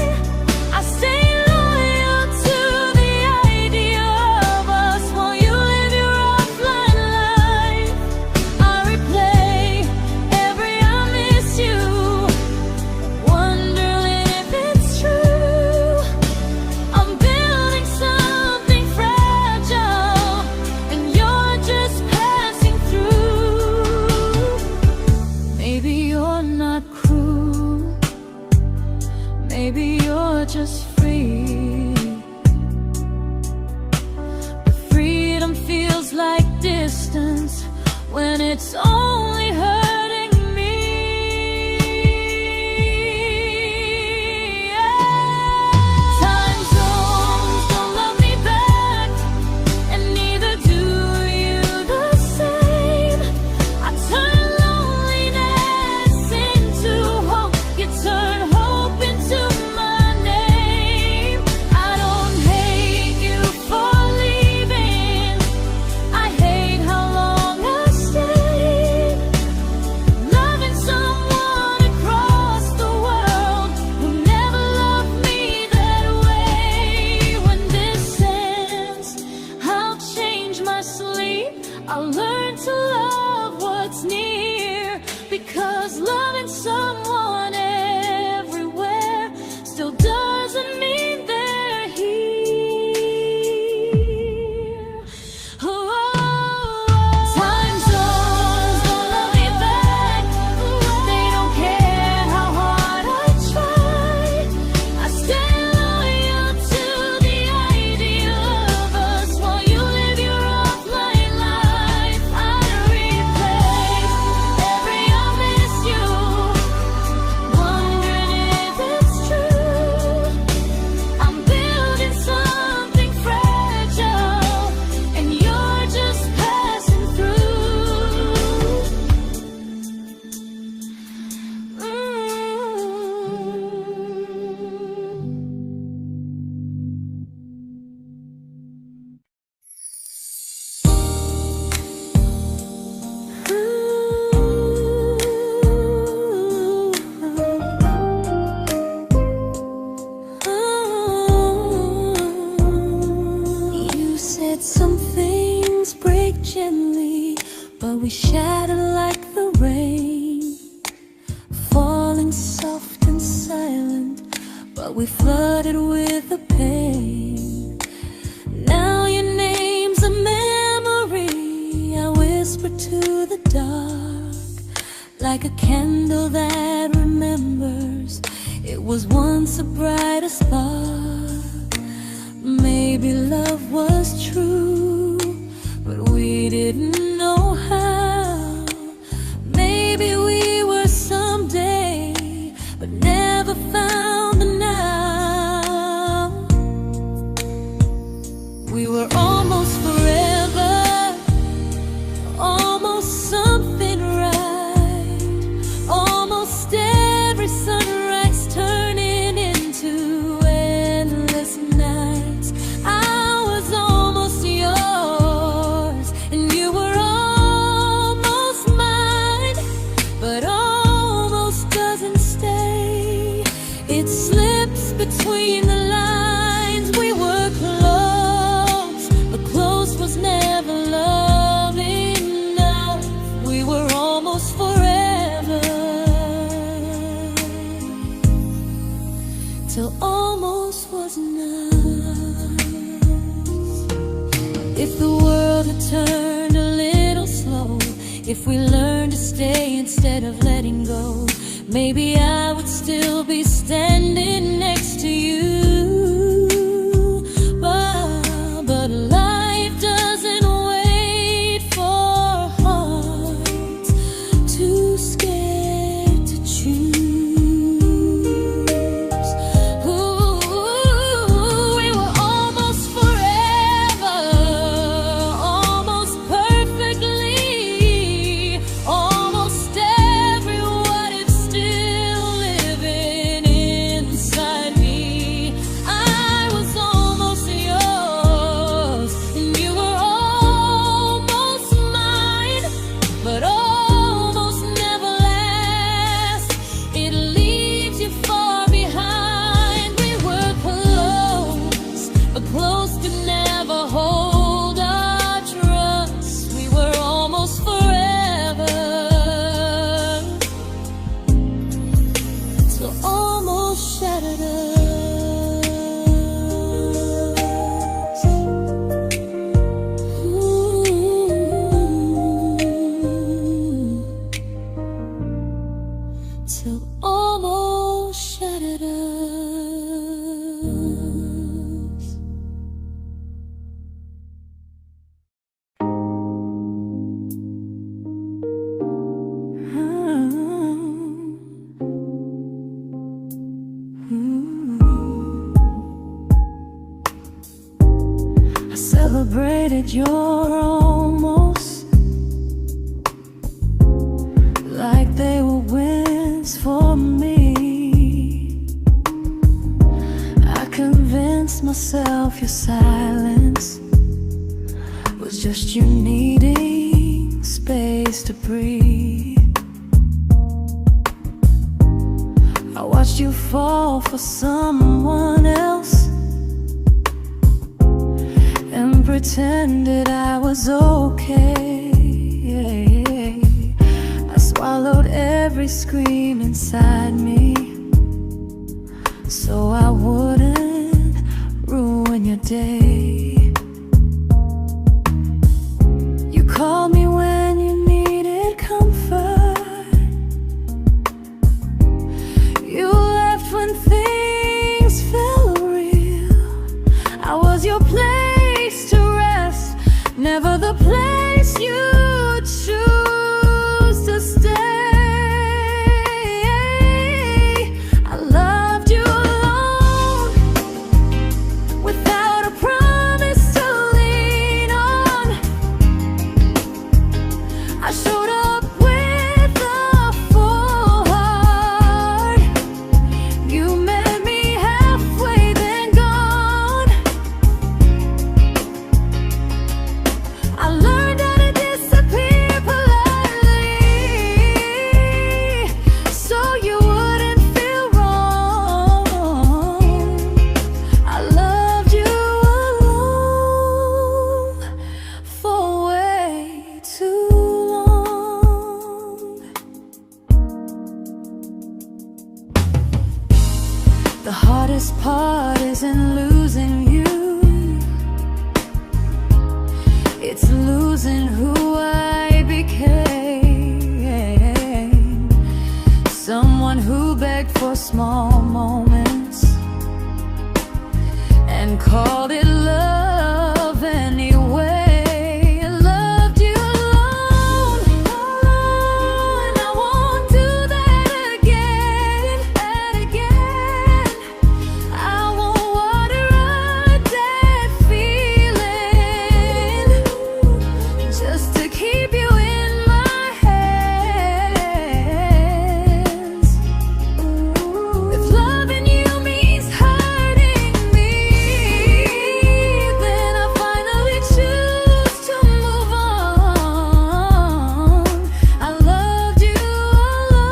I stay loyal to the idea of us while you live your offline life. I replay every I miss you, wondering if it's true. I'm building something fragile, and you're just passing through. Maybe you're not cruel, maybe you're just free. But freedom feels like distance when it's only hurting me. Time zones don't love me back, and neither do you the same. I turn loneliness into hope, you turn hope into my name. I don't hate you for leaving, I hate how long I stayed. Loving someone across the world who never loved me that way. When this ends, I'll change my sleep, I'll learn to love what's near, because loving someone everywhere still doesn't mean they're here. Time zones don't love me back, they don't care how hard I try. I stay loyal to the idea of us while you live your offline life. I replay every I miss you, wondering if it's true. I'm building something fragile, and you're just passing through. You said some things break gently, but we shatter like the rain, falling soft and silent, but we flooded with the pain. Now your name's a memory I whisper to the dark, like a candle that remembers it was once a brighter spark. Maybe love was true, but we didn't know how. Maybe we were someday, but never found the now. We were almost forever, almost something right, almost every sunrise turning into endless nights. I was almost yours, and you were almost mine, but almost doesn't stay. It slips between the lines. We were close, but close was never love enough. We were almost forever, till almost was enough. If the world had turned a little slow, if we learned to stay instead of letting go, maybe I would still be standing next to you. But life doesn't wait. celebrated your almost like they were wins for me. I convinced myself your silence was just you needing space to breathe. I watched you fall for someone else and pretended I was okay. I swallowed every scream inside me so I wouldn't ruin your day. You called me when you needed comfort. You left when things felt real. I was your place to rest, never the place you choose to stay. I loved you alone, without a promise to lean on. I showed up with a full heart. You met me halfway, then gone. I learned how to disappear politely, so you wouldn't feel wrong. I loved you alone for way too long. The hardest part isn't losing you, it's losing who I became. Someone who begged for small moments and called it love anyway. I loved you alone, and I won't do that again. I won't water a dead feeling just to keep you in my hands. If loving you means hurting me, then I finally choose to move on. I loved you alone,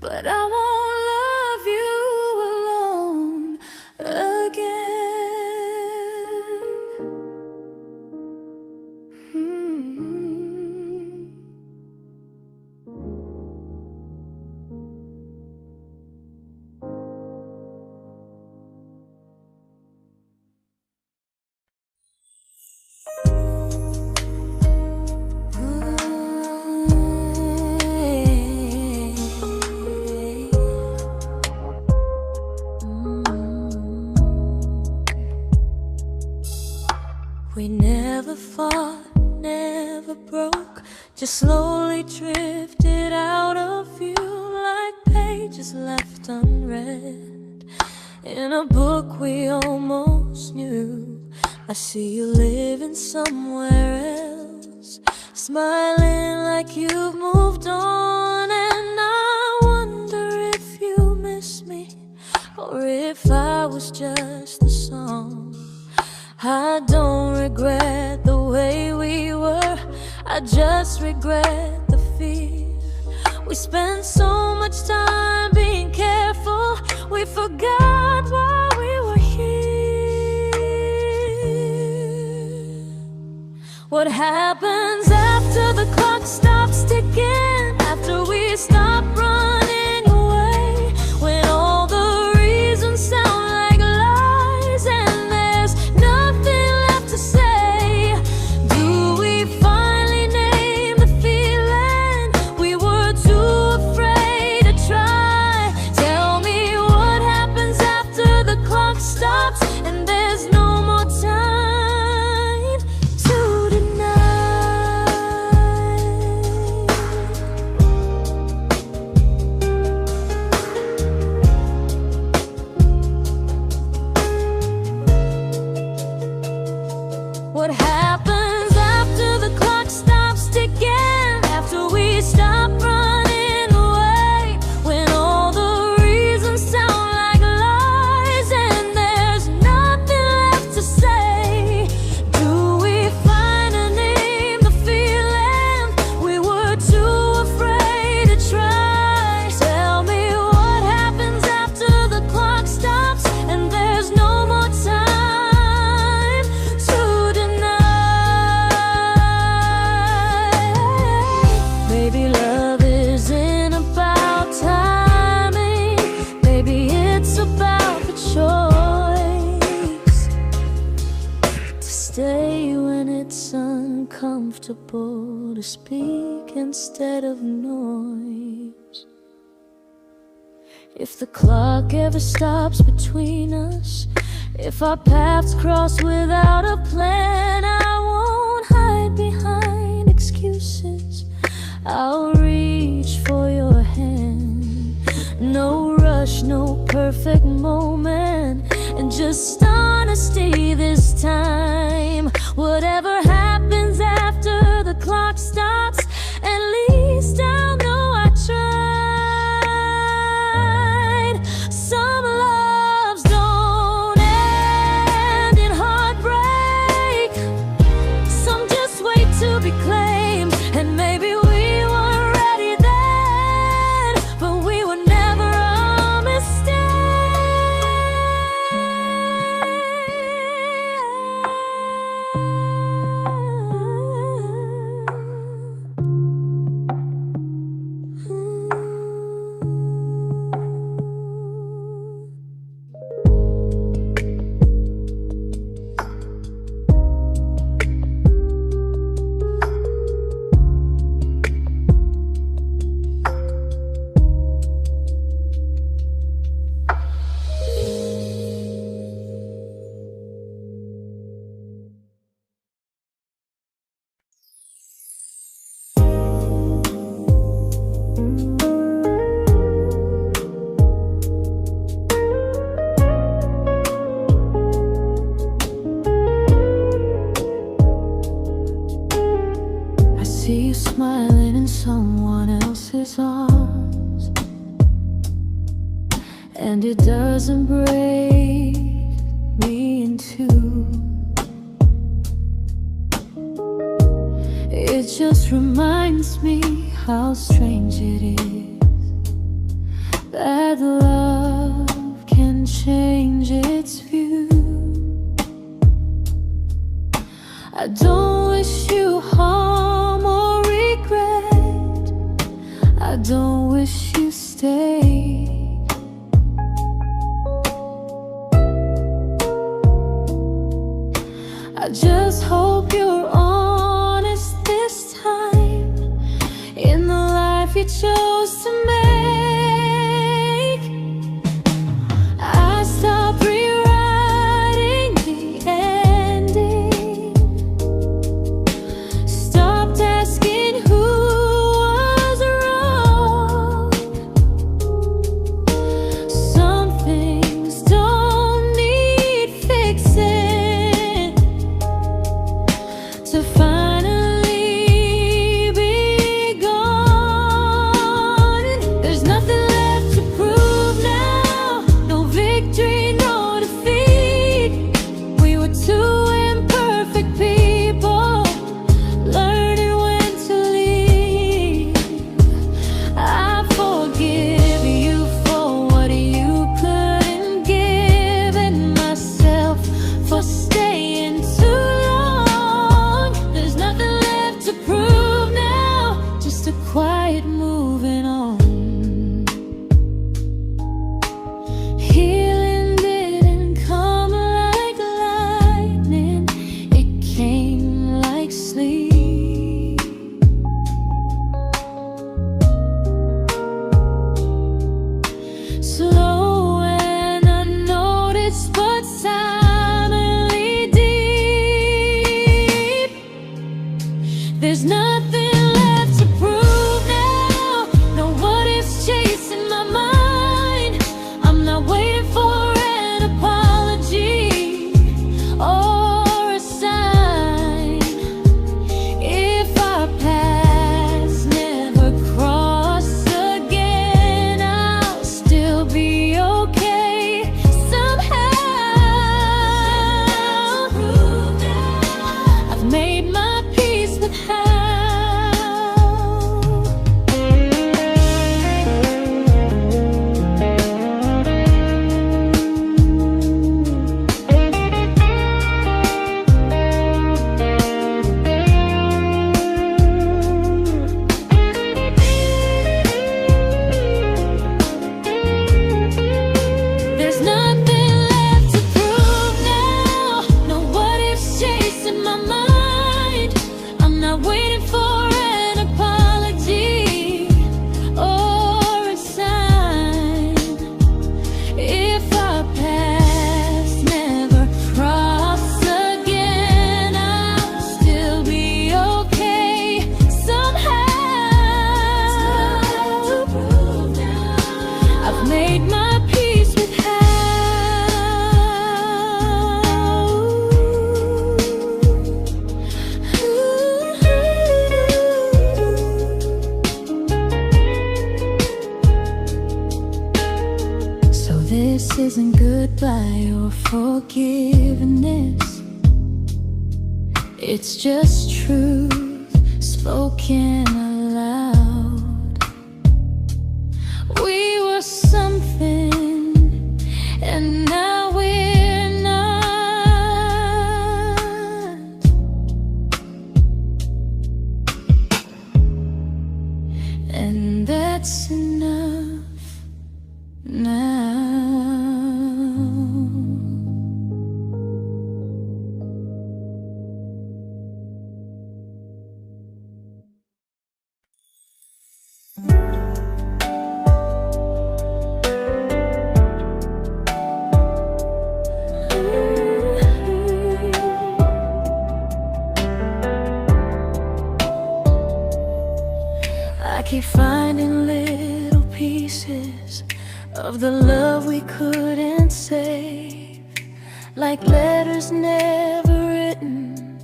but I won't love you alone again. We never fought, never broke, just slowly drifted out of view like pages left unread in a book we almost knew. I see you living somewhere else, smiling like you've moved on, and I wonder if you miss me or if I was just the song. I don't regret the way we were, I just regret the fear. We spent so much time being careful, we forgot why we were here. What happens after the clock stops ticking, after we stop running away, when all the reasons sound like lies and there's nothing left to say? Do we finally name the feeling we were too afraid to try? Tell me what happens after the clock stops and there's no more time to deny. comfortable to speak instead of noise. If the clock ever stops between us, if our paths cross without a plan, I won't hide behind excuses. I'll reach for your hand. No rush, no perfect moment, and just honesty this time. Whatever happens after the clock stops, at least I'll know I tried. Some loves don't end in heartbreak, some just wait to be claimed. And maybe we weren't ready then, but we were never a mistake. I see you smiling in someone else's arms, and it doesn't break me in two. It just reminds me how strange it is that love can change its view. I don't wish you harm or regret, I don't wish you stay. I just hope you're honest this time in the life you chose to make. I stopped rewriting the ending, stopped asking who was wrong. made my peace with how. So this isn't goodbye or forgiveness, it's just truth spoken aloud. We were something, and now we're not. And that's enough now. I keep finding little pieces of the love we couldn't save, like letters never written,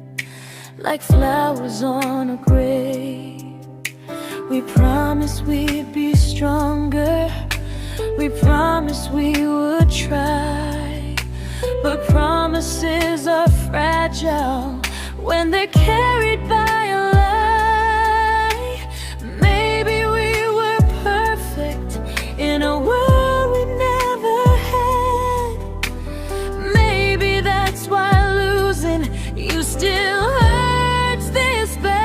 like flowers on a grave. We promised we'd be stronger, we promised we would try, but promises are fragile when they're carried by a lie. Maybe we were perfect in a world we never had. Maybe that's why losing you still hurts this bad.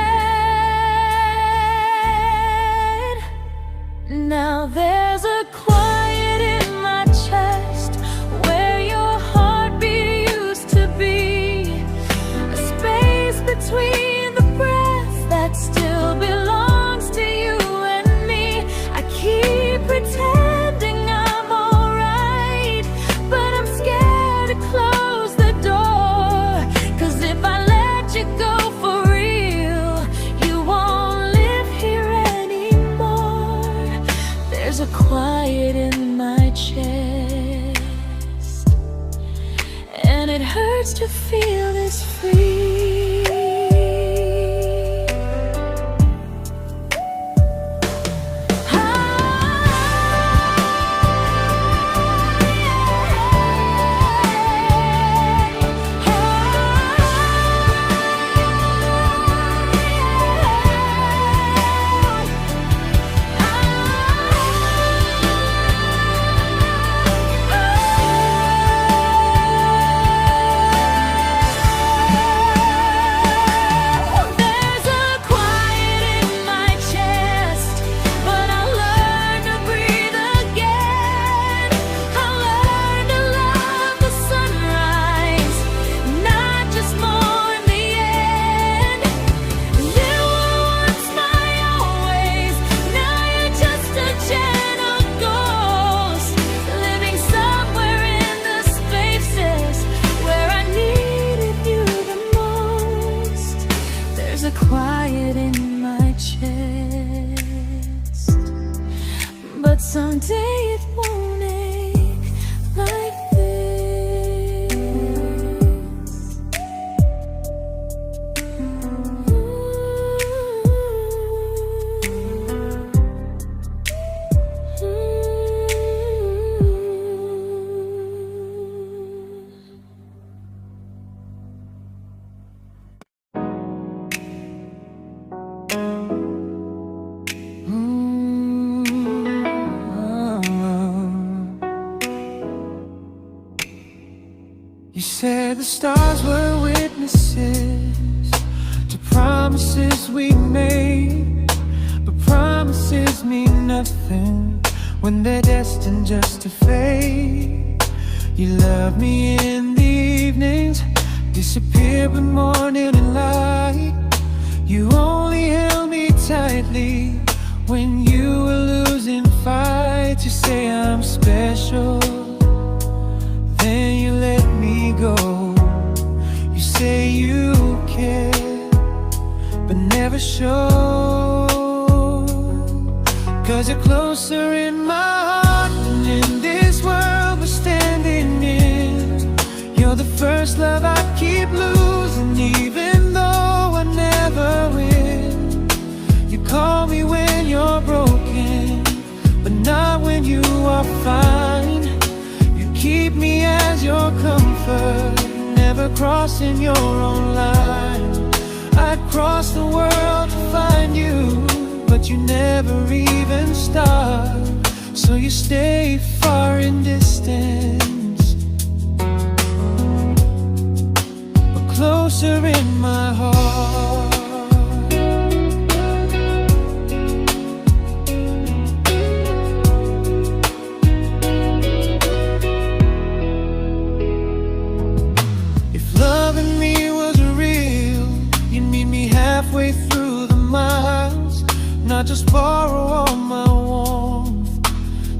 Now there's a quiet in my chest where your heartbeat used to be, a space between the breaths that still belongs to you and me. I keep pretending I'm alright, but I'm scared to close the door, 'cause if I let you go for real, you won't live here anymore. There's a quiet in my chest, and it hurts to feel this free. Quiet in my chest, but someday it won't ache like this. You said the stars were witnesses to promises we made, but promises mean nothing when they're destined just to fade. You love me in the evenings, disappear when morning and light. You only held me tightly when you were losing fights. You say I'm special, then you let me go. You say you care, but never show, 'cause you're closer in my heart than effort, never crossing your own line. I'd cross the world to find you, but you never even start. So you stay far in distance, but closer in my heart. Halfway through the miles, not just borrow all my warmth,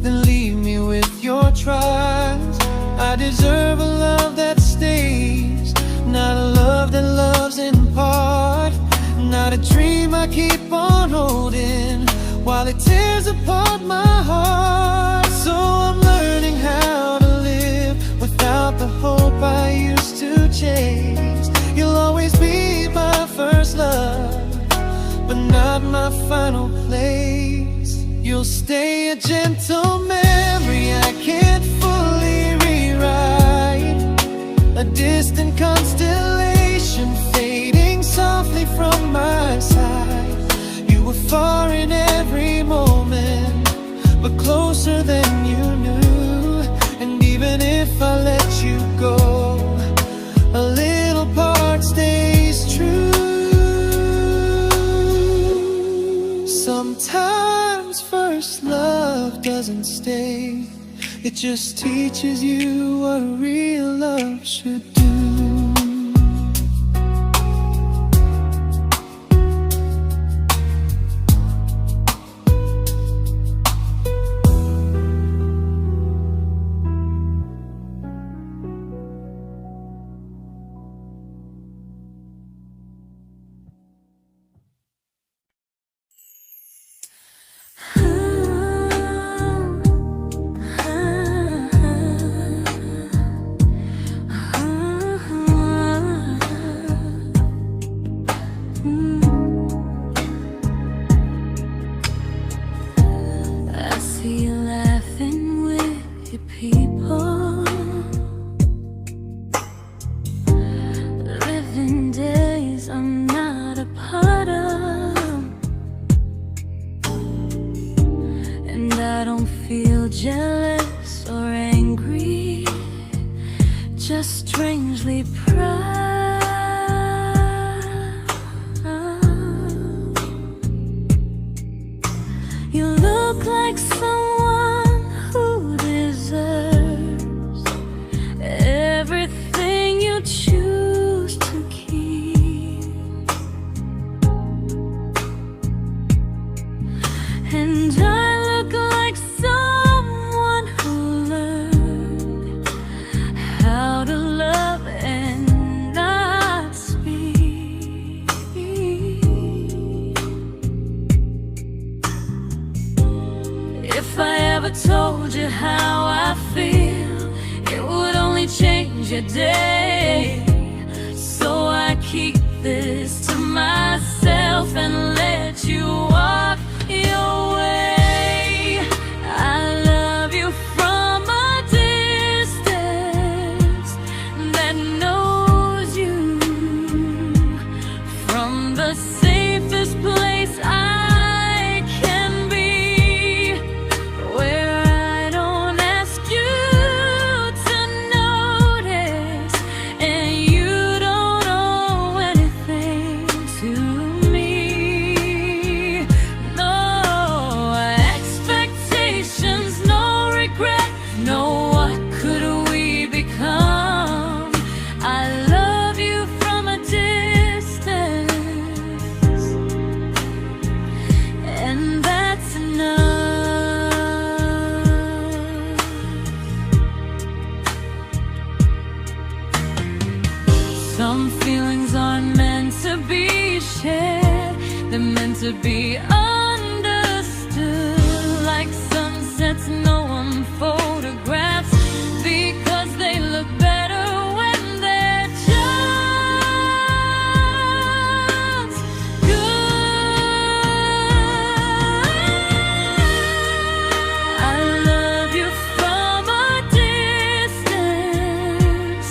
then leave me with your trials. I deserve a love that stays, not a love that loves in part, not a dream I keep on holding while it tears apart my heart. So I'm learning how to live without the hope I used to chase. You'll always be my first love, but not my final place. You'll stay a gentle memory I can't fully rewrite, a distant constellation fading softly from my side. You were far in every moment, but closer than you knew. And even if I let you go, a little part stays true. Sometimes first love doesn't stay, it just teaches you what real love should do. Jealous or angry, just strangely proud. You look like someone who deserves everything you choose to keep. And I look like someone who learned how to love and not speak. If I ever told you how I feel, it would only change your day. So I keep this to myself and let you walk your way. I love you from a distance that knows you, from the safest place I can be, where I don't ask you to notice and you don't owe anything to me. No expectations, no regret, no what could we become. I love you from a distance, and that's enough. Some feelings aren't meant to be shared, they're meant to be understood, like sunsets no one photographs, because they look better when they're just good. I love you from a distance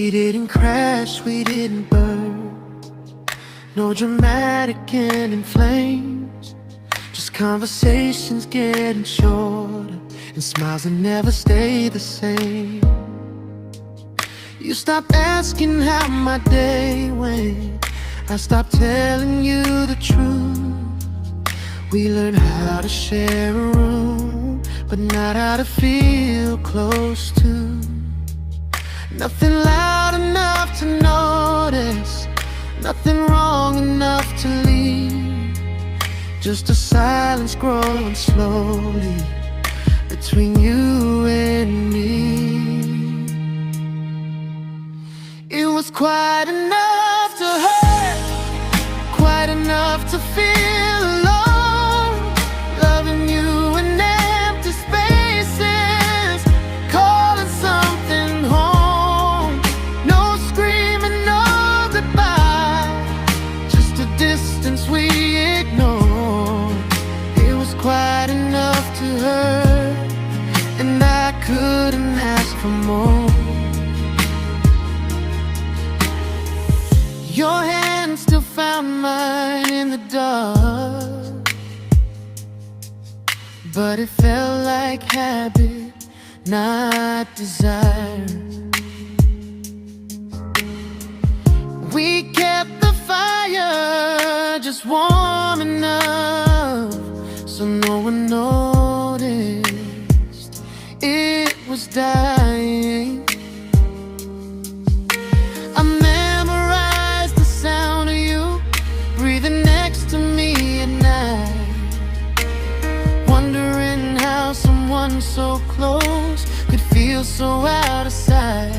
We didn't crash, we didn't burn. No dramatic end in flames. Just conversations getting shorter, and smiles that never stay the same. You stopped asking how my day went. I stopped telling you the truth. We learned how to share a room, but not how to feel close to. Nothing loud enough to notice, nothing wrong enough to leave. Just a silence growing slowly between you and me. It was quite enough to hurt, quite enough to feel alone. Loving you in empty spaces, calling something home. No screaming, no goodbye, just a distance we ignored. It was quite enough to hurt, and I couldn't ask for more. Your hand still found mine in the dark, but it felt like habit, not desire. We kept the fire just warm enough so no one noticed it was dying. I memorized the sound of you breathing next to me at night, wondering how someone so close could feel so out of sight.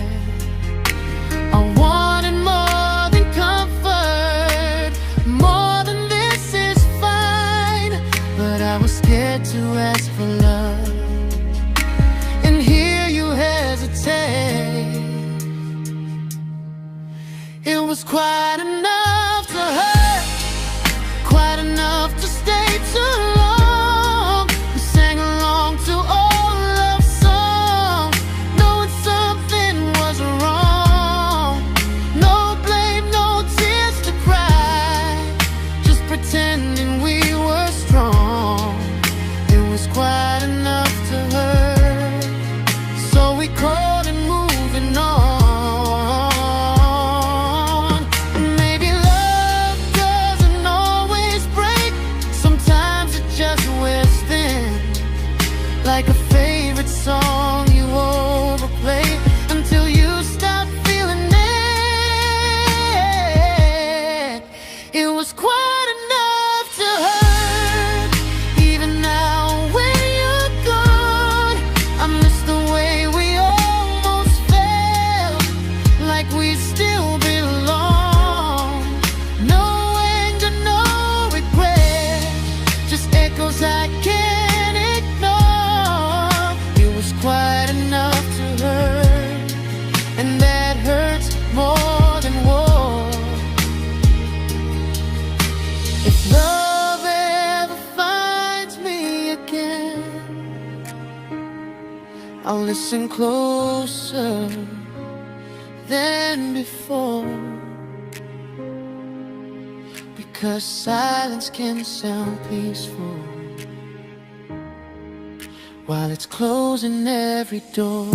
I wanted more than comfort, more than this is fine, but I was scared to ask for love and hear you hesitate. It was quite enough to hurt, quite enough to stay too long. We sang along to old love songs, knowing something was wrong. No blame, no tears to cry, just pretending we were strong. It was quite enough to hurt, so we crawled and moving on. Like a favorite song you overplay until you stop feeling it. It was quite enough to hurt. Even now when you're gone, I miss the way we almost felt, like we still belong. No anger, no regret, just echoes I can't ignore. It was quite enough to hurt, and that hurts more than war. If love ever finds me again, I'll listen closer than before, because silence can sound peaceful while it's closing every door.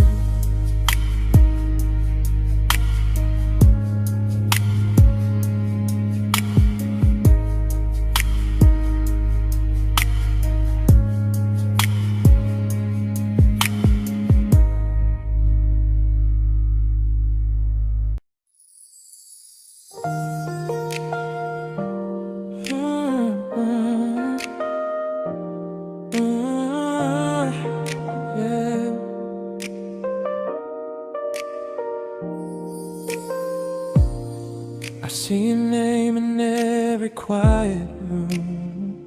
I see your name in every quiet room,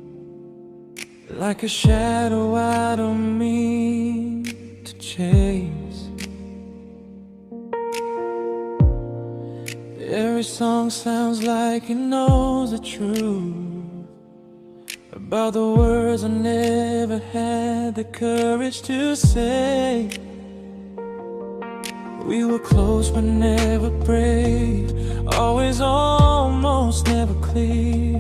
like a shadow I don't mean to chase. Every song sounds like it knows the truth about the words I never had the courage to say. We were close but never brave, always almost, never clear.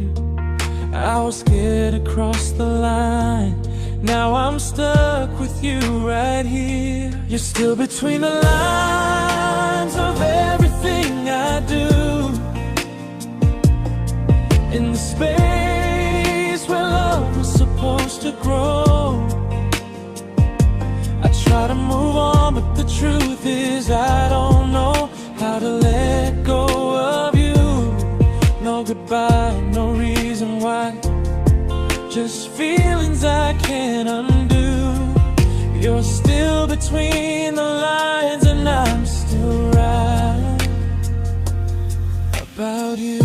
I was scared to cross the line, now I'm stuck with you right here. You're still between the lines of everything I do, in the space where love was supposed to grow. I try to move on, but the truth is I don't know how to let go of you. No goodbye, no reason why, just feelings I can't undo. You're still between the lines and I'm still right about you.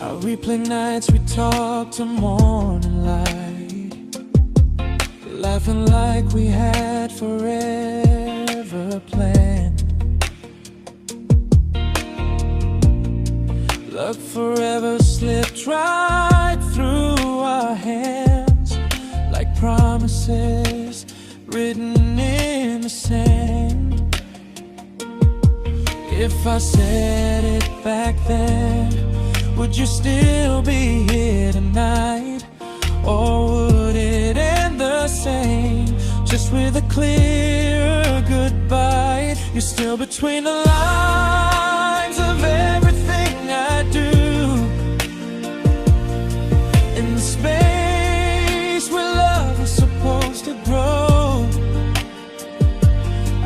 I replay nights we talk to morning light, laughing like we had forever planned. Luck forever slipped right through our hands, like promises written in the sand. If I said it back then, would you still be here tonight? Or would it end the same, just with a clearer goodbye? You're still between the lines of everything I do, in the space where love was supposed to grow.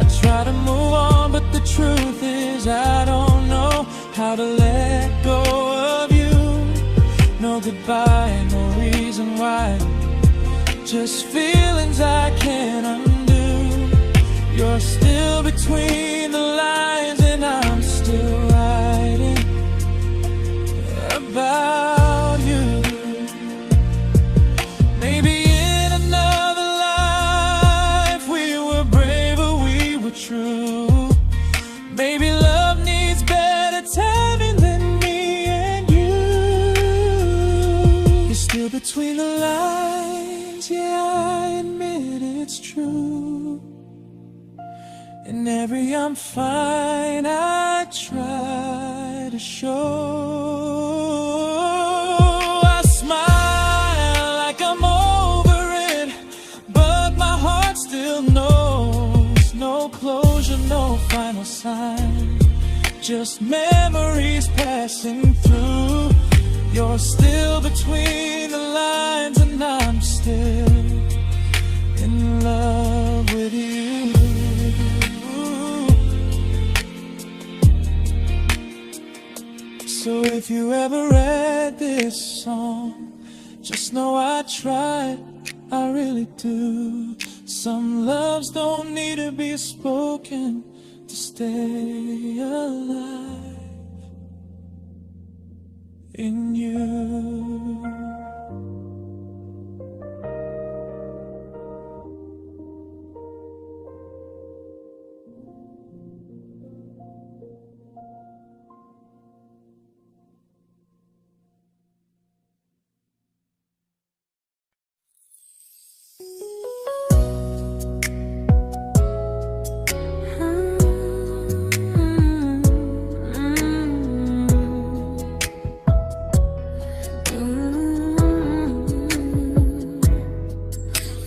I try to move on, but the truth is I don't know how to let go of you. No goodbye, no reason why, just feelings I can't undo. You're still between the lines and I'm still writing about you. Maybe in another life we were braver, we were true. Maybe love needs better timing than me and you. You're still between the lines, yeah, I admit it's true. In every I'm fine I try to show. I smile like I'm over it, but my heart still knows. No closure, no final sign, just memories passing through. You're still between the lines and I'm still in love with you. So if you ever read this song, just know I tried, I really do. Some loves don't need to be spoken to stay alive in you.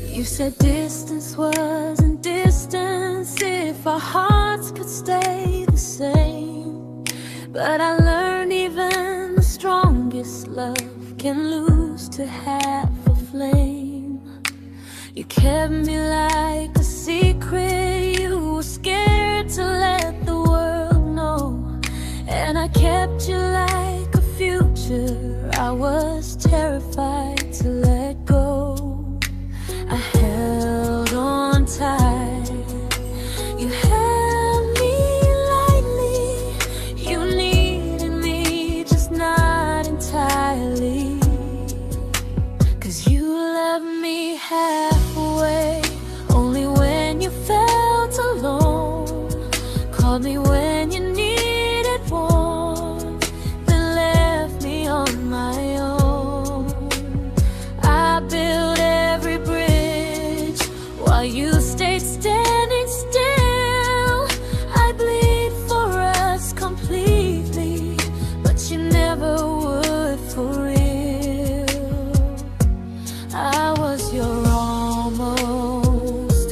You said distance wasn't distance if our hearts could stay the same. But I learned even the strongest love can lose to half a flame. You kept me like a secret, you were scared to let the world know. And I kept you like a future, I was terrified to let go. I held on tight, you held me lightly. You needed me, just not entirely. 'Cause you left me halfway, only when you felt alone. Called me when you needed warmth, then left me on my own. I while you stayed standing still. I bleed for us completely, but you never would for real. I was your almost,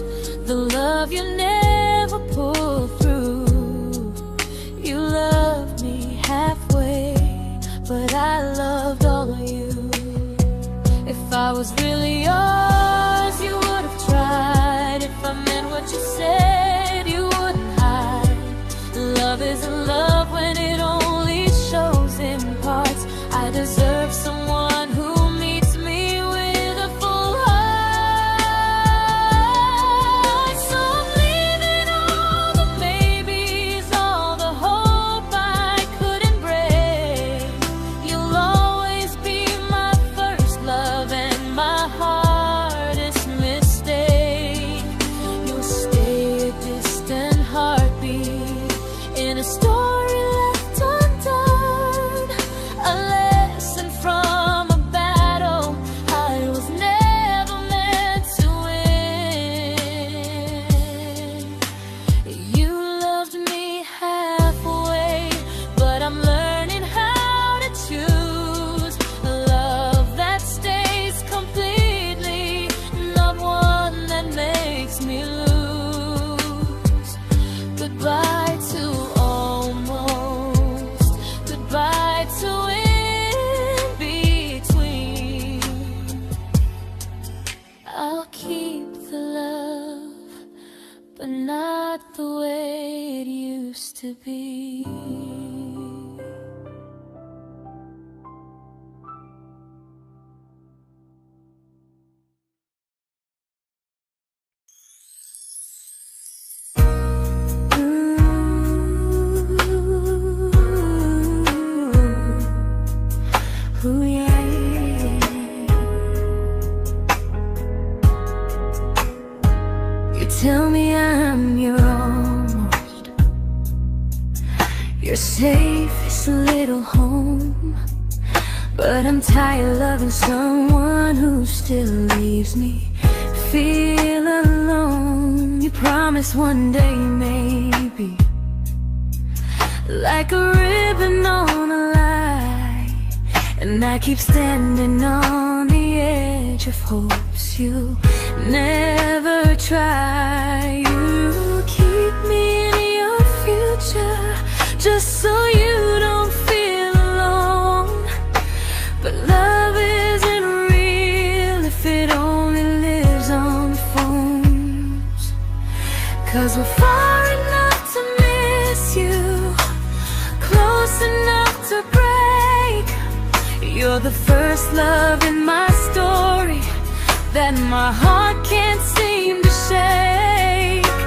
the love you never pulled through. You loved me halfway, but I loved all of you. If I was really yours, you would have tried. If I meant what you said, you wouldn't hide. Love isn't love when it only shows in parts. I deserve someone who meets me with a full heart. So I'm leaving all the maybes, all the hope I couldn't break. You'll always be my first love and my hardest mistake. You'll stay a distant heartbeat in a story left undone, a lesson from a battle I was never meant to win. You loved me halfway, but I'm learning how to choose a love that stays completely, not one that makes me lose. Goodbye to almost, goodbye to in between. I'll keep the love, but not the way it used to be. Ooh, yeah, yeah. You tell me I'm your almost, your safest little home, but I'm tired loving someone who still leaves me feel alone. You promise one day maybe, like a ribbon on a line, and I keep standing on the edge of hopes you never try. You keep me in your future just so you don't feel alone. But love isn't real if it only lives on phones. 'Cause we're far enough to miss you, close enough to break. You're the first love in my story that my heart can't seem to shake.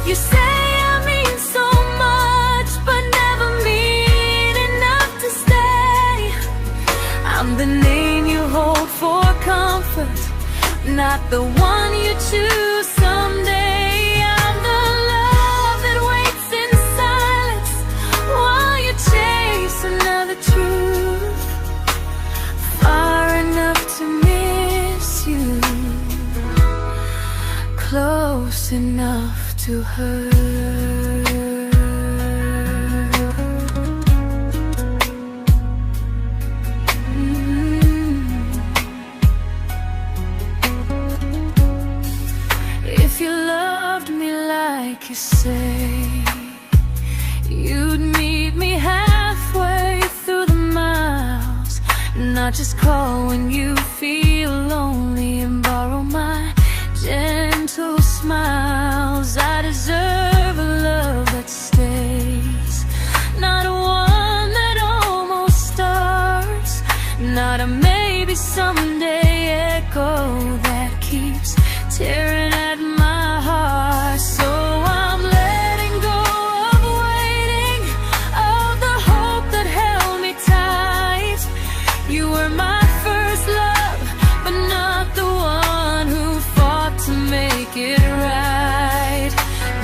You say I mean so much, but never mean enough to stay. I'm the name you hold for comfort, not the one you choose someday. I'm the love that waits in silence while you chase another truth. Far enough to miss you, close enough to hurt. If you loved me like you say, you'd meet me halfway through the miles, not just call when you feel lonely and borrow my gentle smiles. I deserve a love that stays, not one that almost starts, not a maybe someday echo that keeps tearing at my heart. So I'm letting go of waiting, of the hope that held me tight. You were my first love, but not the one who fought to make it right.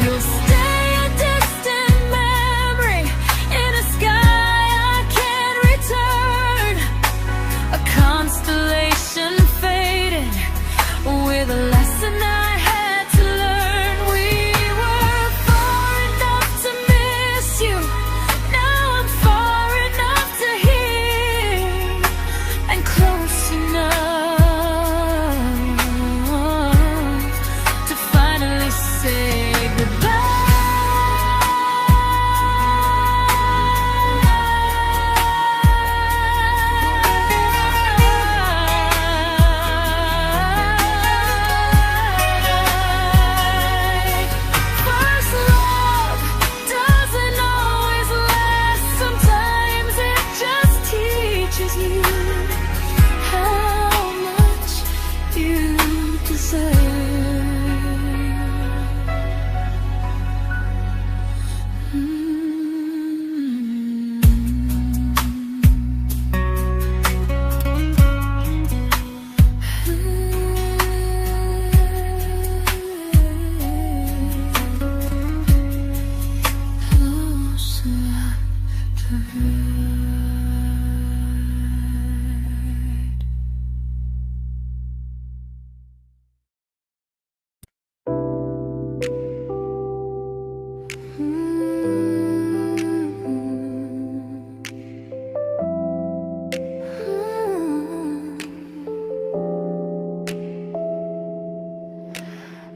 You'll stay a distant memory in a sky I can't return, a constellation faded with a lesson I had to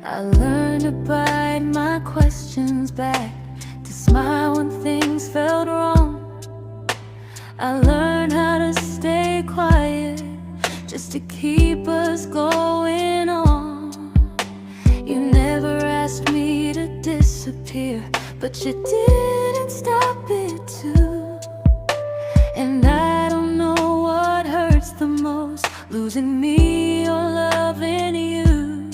I learned to bite my questions back, to smile when things felt wrong. I learned how to stay quiet, just to keep us going on. You never asked me to disappear, but you didn't stop it too. And I don't know what hurts the most, losing me or loving you.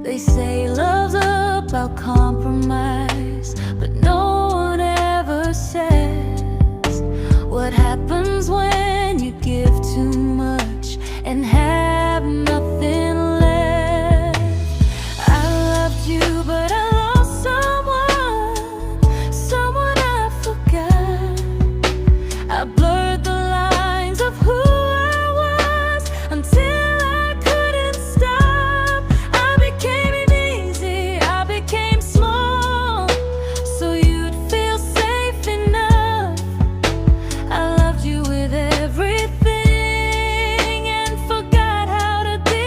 They say love's about compromise, but no one ever says what happens when you give too much and have nothing left. I loved you, but I lost someone I forgot. I blurred the lines of who I was until I couldn't stop. I became easy, I became small, so you'd feel safe enough. I loved you with everything and forgot how to be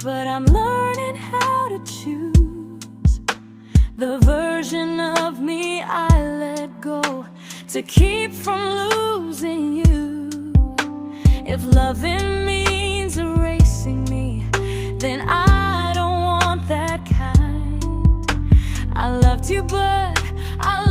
but I'm learning how to choose the version of me I let go to keep from losing you. If loving means erasing me, then I don't want that kind. I loved you, but I